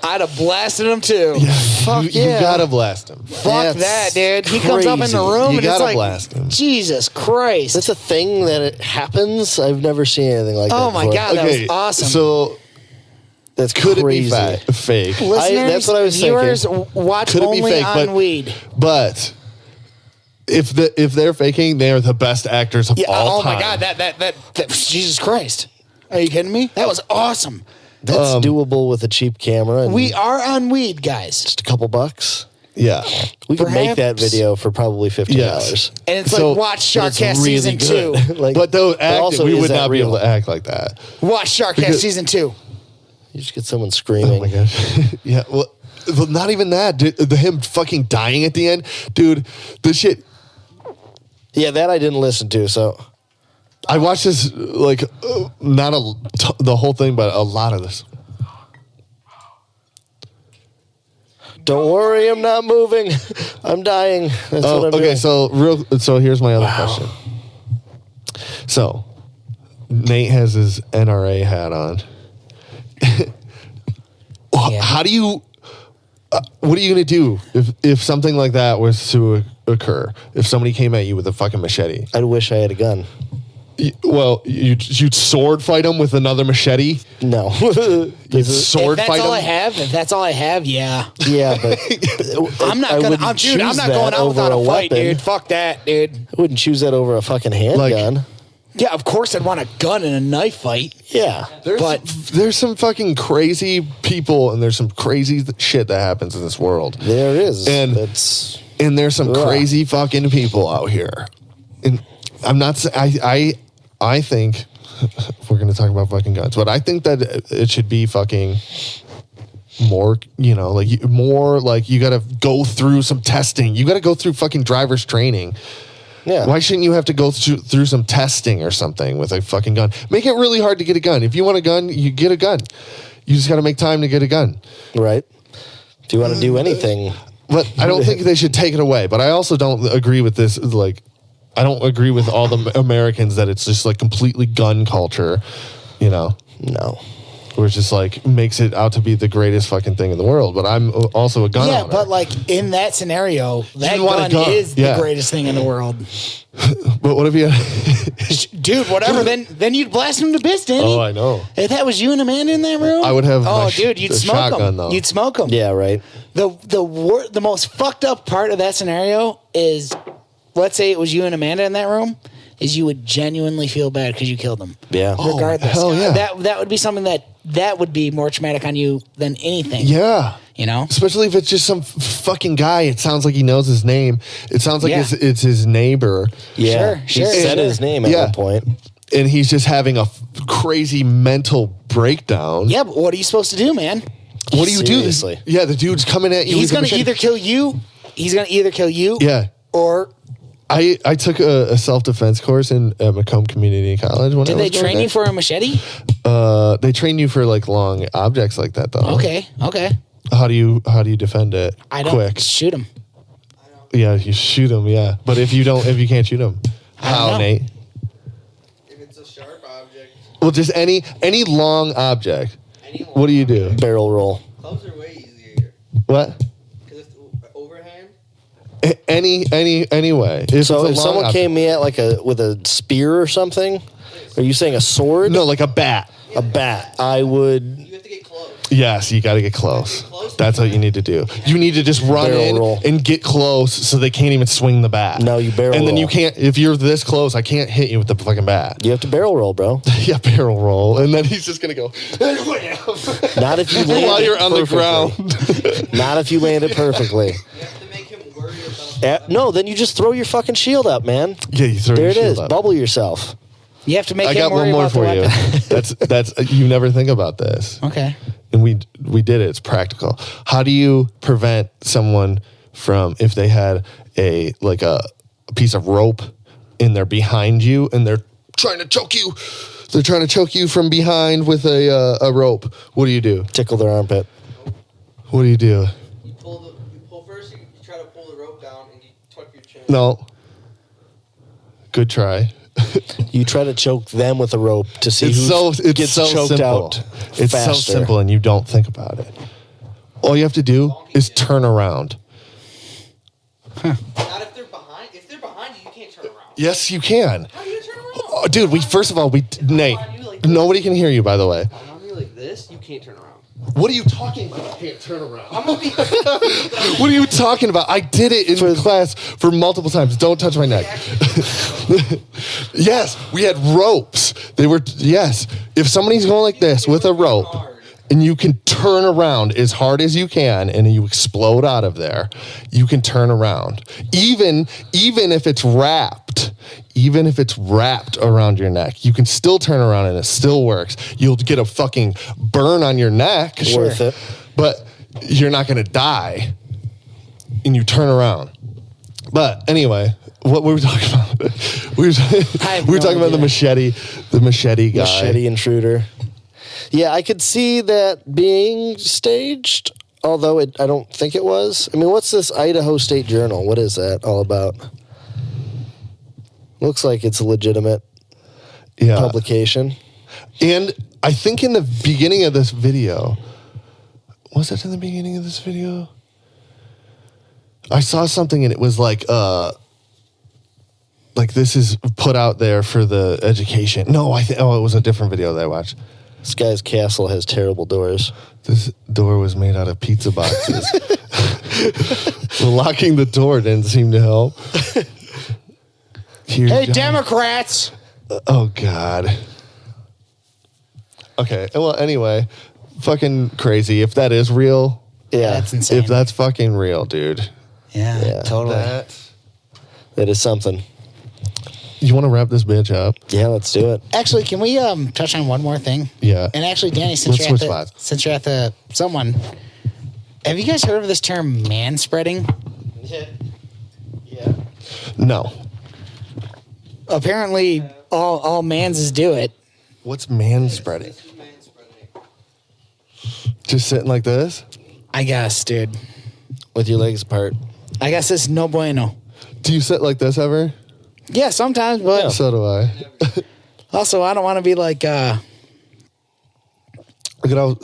I'd have blasted him too. Fuck You yeah. gotta blast him. Fuck That's that, dude. He comes up in crazy. the room You and it's gotta like, blast him. Jesus Christ. That's a thing that it happens. I've never seen anything like that. Oh my before. God, that was awesome. So That's could crazy. it be fake? Listeners, that's what I was viewers, thinking. watch Could it be only fake? on weed. But if they're faking, they are the best actors of Yeah. all Oh time. my God, that Jesus Christ. Are you kidding me? That was awesome. That's doable with a cheap camera. And We are on weed, guys. just a couple bucks. Yeah. We could make that Perhaps. video for probably $50. Yes. And it's So- like, watch But it's SharkCast really season good. 2. Like, But though also, we is would that not be able real? to act like that. Watch SharkCast Because- season 2. You just get someone screaming. Oh my gosh. Yeah. Well, not even that. Dude, him fucking dying at the end. Dude, the shit. Yeah, that I didn't listen to. So I watched this, like, not the whole thing, but a lot of this. don't worry, I'm not moving. I'm dying. That's Oh, what I'm okay. doing. So here's my other question. So Nate has his NRA hat on. Yeah. How do you? What are you gonna do if something like that was to occur? If somebody came at you with a fucking machete? I wish I had a gun. You'd sword fight him with another machete. No. You'd sword If fight that's him. if that's all I have, yeah. Yeah, but I'm not I gonna, wouldn't I'm choose not that going out over without a fight, weapon. dude. Fuck that, dude. I wouldn't choose that over a fucking handgun. Yeah, of course I'd want a gun in a knife fight. Yeah. There's some fucking crazy people and there's some crazy shit that happens in this world. There is. And- That's And there's some Ugh. crazy fucking people out here. And I'm not. I think we're going to talk about fucking guns, but I think that it should be fucking more. You know, like more like you got to go through some testing. You got to go through fucking driver's training. yeah. Why shouldn't you have to go through some testing or something with a fucking gun? Make it really hard to get a gun. If you want a gun, you get a gun. You just got to make time to get a gun. Right. Do you want to do anything? But I don't think they should take it away. But I also don't agree with this. Like, I don't agree with all the Americans that it's just like completely gun culture, you know, No. where it's just like makes it out to be the greatest fucking thing in the world. But I'm also a gun Yeah, owner. but like in that scenario, that want a gun gun. is Yeah. the greatest thing in the world. But what if you? Dude, whatever. Then you'd blast him to bits, Danny. Oh, I know. If that was you and Amanda in that room, I would have Oh, my dude, you'd the smoke shotgun, them. though. You'd smoke them. Yeah, right. The most fucked up part of that scenario is, let's say it was you and Amanda in that room, is you would genuinely feel bad because you killed them. Yeah. Regardless, hell yeah. that would be something that would be more traumatic on you than anything. Yeah. You know. Especially if it's just some fucking guy. It sounds like he knows his name. It sounds like Yeah. it's his neighbor. Yeah. Sure, He said sure. his name at Yeah. one point. And he's just having a crazy mental breakdown. Yeah, but what are you supposed to do, man? What do you Seriously. do? Yeah, the dude's coming at you. He's with a gonna machete. either kill you. He's gonna either kill you. Yeah. Or I took a self-defense course at Macomb Community College. When did they train you for a machete? They train you for like long objects like that, though. Okay. How do you defend it? I don't Quick. shoot him. Yeah, you shoot them. Yeah, but if you can't shoot them, I don't how, know. Nate? Well, just any long object. What do you do? Barrel roll. Clubs are way easier. What? Because it's overhand. Any way. So if someone came at like with a spear or something, are you saying a sword? No, like a bat. A bat. I would. You have to get close. Yes, you got to get close. That's what you need to do. You need to just run Barrel in roll. and get close so they can't even swing the bat. No, you barrel And then roll. you can't, if you're this close, I can't hit you with the fucking bat. You have to barrel roll, bro. Yeah, barrel roll. And then he's just going to go, Not if you land while it you're on the perfectly. ground. Not if you land it perfectly. You have to make him worry about. No, then you just throw your fucking shield up, man. Yeah, you throw There your it shield is. up. Bubble yourself. You have to make I him got worry one more about the for you. weapon. That's you never think about this. Okay. And we did it. It's practical. How do you prevent someone from, if they had a piece of rope and they're behind you and they're trying to choke you? They're trying to choke you from behind with a rope. What do you do? Tickle their armpit. What do you do? You pull first. You try to pull the rope down and you tuck your chin. No. Good try. You try to choke them with a rope to see It's who so gets simple. choked out It's faster. so simple, and you don't think about it. All you have to do is turn around. Not if they're behind. If they're behind you, you can't turn around. Yes, you can. How do you turn around? Oh, dude, Nate, nobody can hear you, by the way. On you like this, you can't turn around. What are you talking about? You can't turn around. What are you talking about? I did it in class for multiple times. Don't touch my neck. Yes, we had ropes. Yes. If somebody's going like this with a rope and you can turn around as hard as you can and you explode out of there, you can turn around. Even if it's wrapped. Even if it's wrapped around your neck, you can still turn around and it still works. You'll get a fucking burn on your neck. Worth it. But you're not going to die. And you turn around. But anyway, what were we talking about? we were talking about the machete guy. Machete intruder. Yeah, I could see that being staged, although I don't think it was. I mean, what's this Idaho State Journal? What is that all about? Looks like it's a legitimate publication. And I think in the beginning of this video, was it in the beginning of this video? I saw something and it was like this is put out there for the education. No, it was a different video that I watched. This guy's castle has terrible doors. This door was made out of pizza boxes. Locking the door didn't seem to help. Hey, Democrats! Oh, God. Okay. Well, anyway, fucking crazy. If that is real. Yeah. That's insane. If that's fucking real, dude. Yeah, totally. That is something. You want to wrap this bitch up? Yeah, let's do it. Actually, can we touch on one more thing? Yeah. And actually, Danny, since Let's you're switch spots. someone, have you guys heard of this term manspreading? Yeah. No. Apparently, all manses do it. What's manspreading? Just sitting like this? I guess, dude. With your legs apart. I guess it's no bueno. Do you sit like this ever? Yeah, sometimes, but So do I. also I don't want to be like. Look at how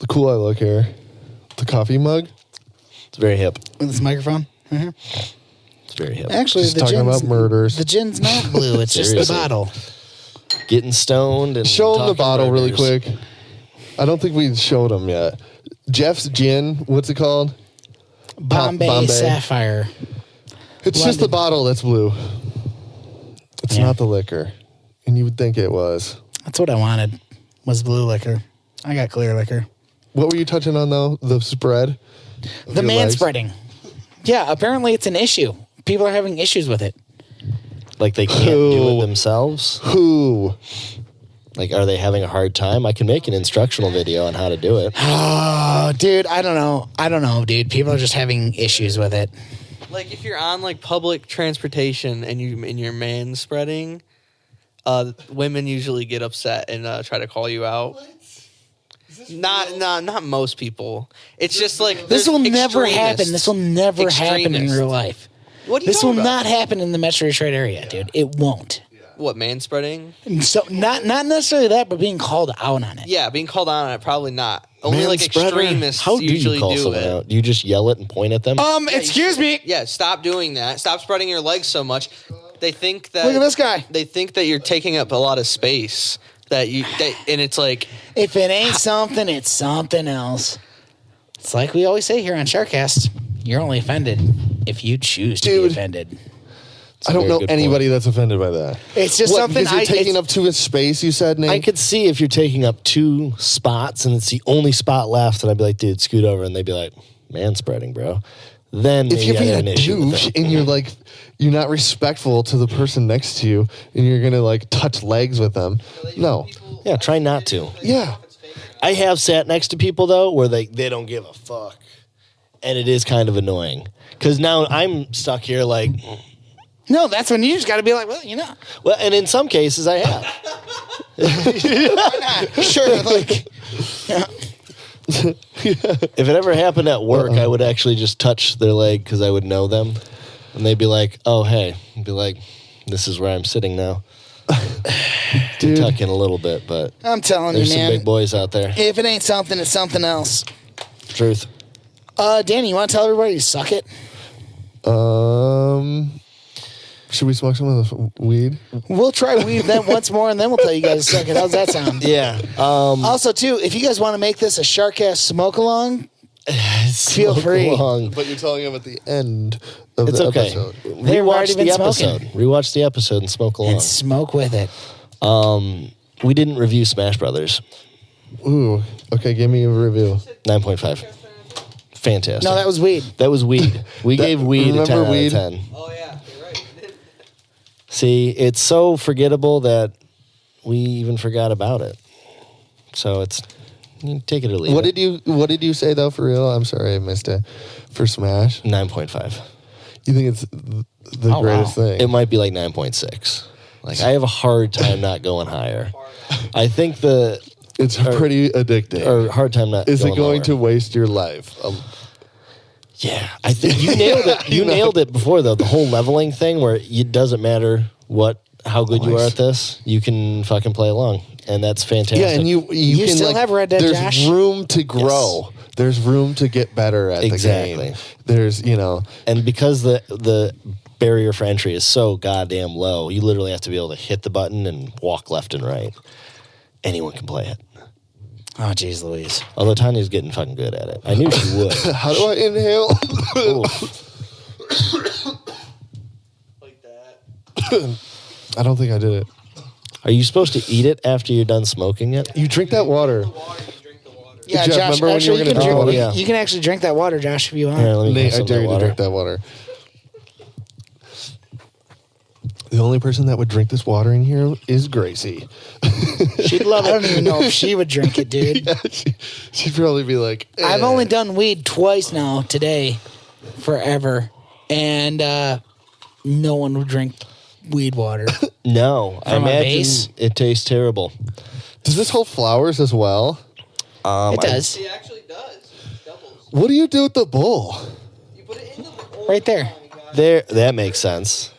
cool I look here. The coffee mug. It's very hip. With this microphone. It's very hip. Actually, Just the talking gin's, about murders. The gin's not blue. It's just the Seriously. bottle. Getting stoned and Show them the talking bottle really murders. quick. I don't think we showed them yet. Jeff's gin. What's it called? Bombay Sapphire. It's just the London. bottle that's blue. It's Yeah. not the liquor. And you would think it was. That's what I wanted. Was blue liquor. I got clear liquor. What were you touching on though? The spread? The your legs? manspreading. Yeah, apparently it's an issue. People are having issues with it. Like they can't do Who? it themselves. Who? Like, are they having a hard time? I can make an instructional video on how to do it. Oh, dude, I don't know, dude. People are just having issues with it. Like if you're on like public transportation and you're man spreading, women usually get upset and try to call you out. Not most people. It's just like This will never extremists. happen. This will never happen in Extremists. real life. What are you This will talking about? not happen in the Metro Detroit area, dude. It won't. What, manspreading? So not necessarily that, but being called out on it. Yeah, being called out on it, probably not. Only like Manspreader? extremists How do usually you call do someone it. out? Do you just yell it and point at them? Excuse me. Yeah, stop doing that. Stop spreading your legs so much. They think that Look at this guy. They think that you're taking up a lot of space. And it's like, If it ain't something, it's something else. It's like we always say here on SharkCast. You're only offended if you choose to be offended. I don't know anybody that's offended by that. It's just something because you're taking up too much space, you said, Nate? I could see if you're taking up 2 spots and it's the only spot left, and I'd be like, dude, scoot over, and they'd be like, manspreading, bro. Then if you're maybe I have being an a issue with douche it. and you're not respectful to the person next to you and you're gonna like touch legs with them, no. Yeah, try not to. Yeah. I have sat next to people, though, where they don't give a fuck. And it is kind of annoying. Because now I'm stuck here like... No, that's when you just got to be like, well, you know. Well, and in some cases, I have. Why not? Sure, like... Yeah. If it ever happened at work, I would actually just touch their leg because I would know them. And they'd be like, oh, hey. I'd be like, this is where I'm sitting now. Dude. Tuck in a little bit, but I'm telling there's you, man. some big boys out there. If it ain't something, it's something else. Truth. Danny, you want to tell everybody you suck it? Should we smoke some of the weed? We'll try weed then once more, and then we'll tell you guys to suck it. How's that sound? Yeah. Also, too, if you guys want to make this a SharkCast smoke-along, feel free. But you're telling them at the end of It's the okay. episode. They've already Rewatch been the smoking. episode. Rewatch the episode and smoke along. And smoke with it. We didn't review Smash Brothers. Ooh. Okay, give me a review. 9.5. Fantastic. No, that was weed. That was weed. We gave weed a 10 remember out weed? of 10. oh yeah, you're right. See, it's so forgettable that we even forgot about it. So it's you take it or leave What it. did you say though for real? I'm sorry I missed it. For Smash? 9.5. You think it's the Oh, greatest wow. thing? It might be like 9.6. Like I have a hard time not going higher. I think It's pretty addicting. or hard time not. Is it going lower. to waste your life? Yeah, I think you nailed it. You nailed it before though. The whole leveling thing, where it doesn't matter how good you are at this, you can fucking play along, and that's fantastic. Yeah, and you can still have Red Dead, there's Josh? room to grow. Yes. There's room to get better at Exactly. the game. There's and because the barrier for entry is so goddamn low, you literally have to be able to hit the button and walk left and right. Anyone can play it. Oh, jeez Louise. Although Tanya's getting fucking good at it. I knew she would. how do I inhale? Like that. I don't think I did it. Are you supposed to eat it after you're done smoking it? You drink that water. Yeah, Jeff, Josh, remember when you actually, were you can gonna drink. drink water? You can actually drink that water, Josh, if you want. Here, let me Nate, have I some dare of you that to drink water. that water. The only person that would drink this water in here is Gracie. She'd love I don't it. even know if she would drink it, dude. Yeah, she'd probably be like, I've only done weed twice now today, forever, and no one would drink weed water. No, I From a imagine base? it tastes terrible. Does this hold flowers as well? It does. It actually does. Doubles. What do you do with the bowl? You put it in the bowl. Right there. There, that makes sense.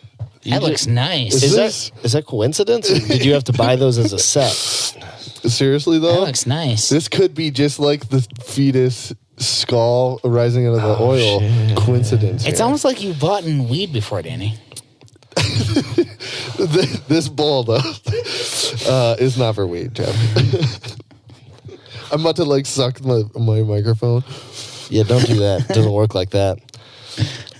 That looks nice. Is that coincidence? Or did you have to buy those as a set? Seriously That though? looks nice. This could be just like the fetus skull rising out of the oil. shit. Coincidence. It's here. almost like you've bought in weed before, Danny. This bowl though is not for weed, Jeff. I'm about to like suck my microphone. Yeah, don't do that. It doesn't work like that.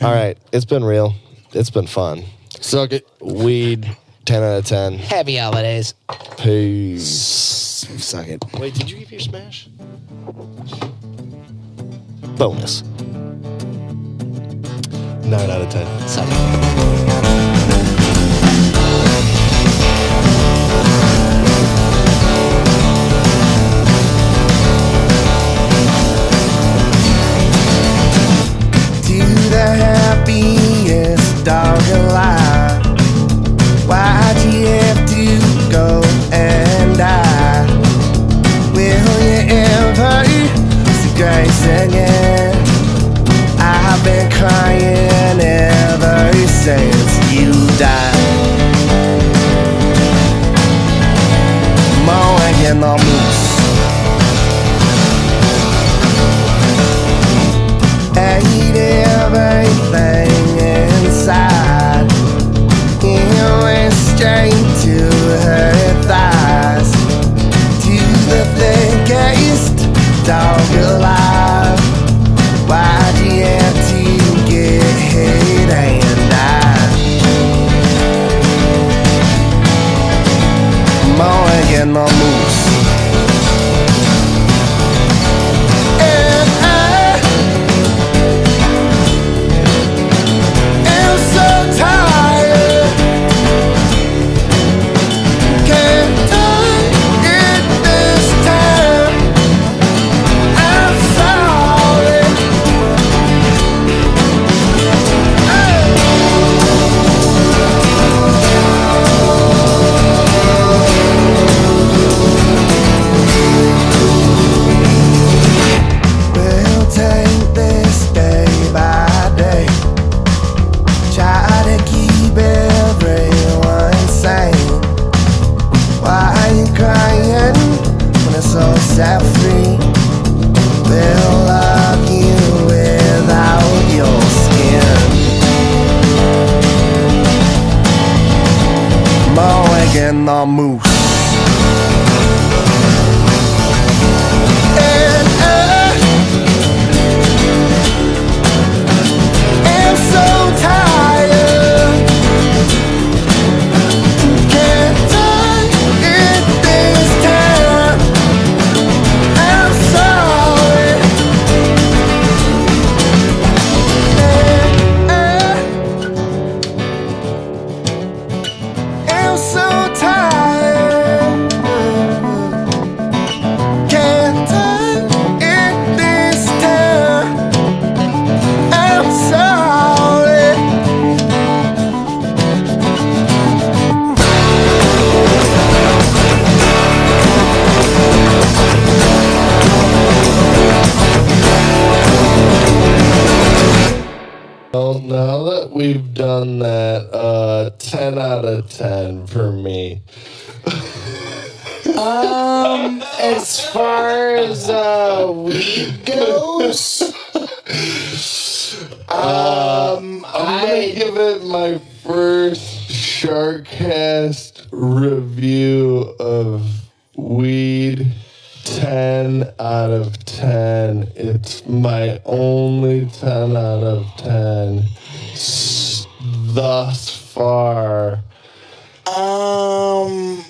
All right, it's been real. It's been fun. Suck it. Weed, 10 out of 10. Happy holidays. Peace. Suck it. Wait, did you give your smash? Bonus. 9 out of 10. Suck it. To the happiest dog alive. Why'd you have to go and die? Will you ever see grace again? I've been crying ever since you died. and the moose. And I am so tired. Can't die in this town. I'm sorry. I'm so tired. Can't die in this town. I'm sorry. Well, now that we've done that, 10 out of 10 for me. As far as weed goes, I'm gonna give it my first SharkCast review of weed. 10 out of 10. It's my only 10 out of 10 thus far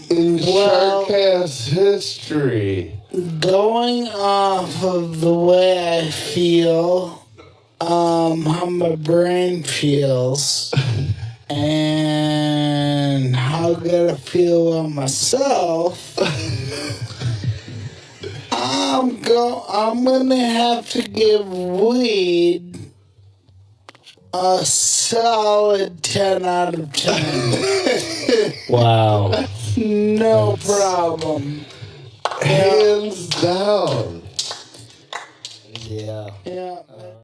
in SharkCast history. going off of the way I feel, how my brain feels, and how good I feel on myself, I'm gonna have to give weed a solid 10 out of 10. Wow. No problem. Hands down. Yeah. Yeah.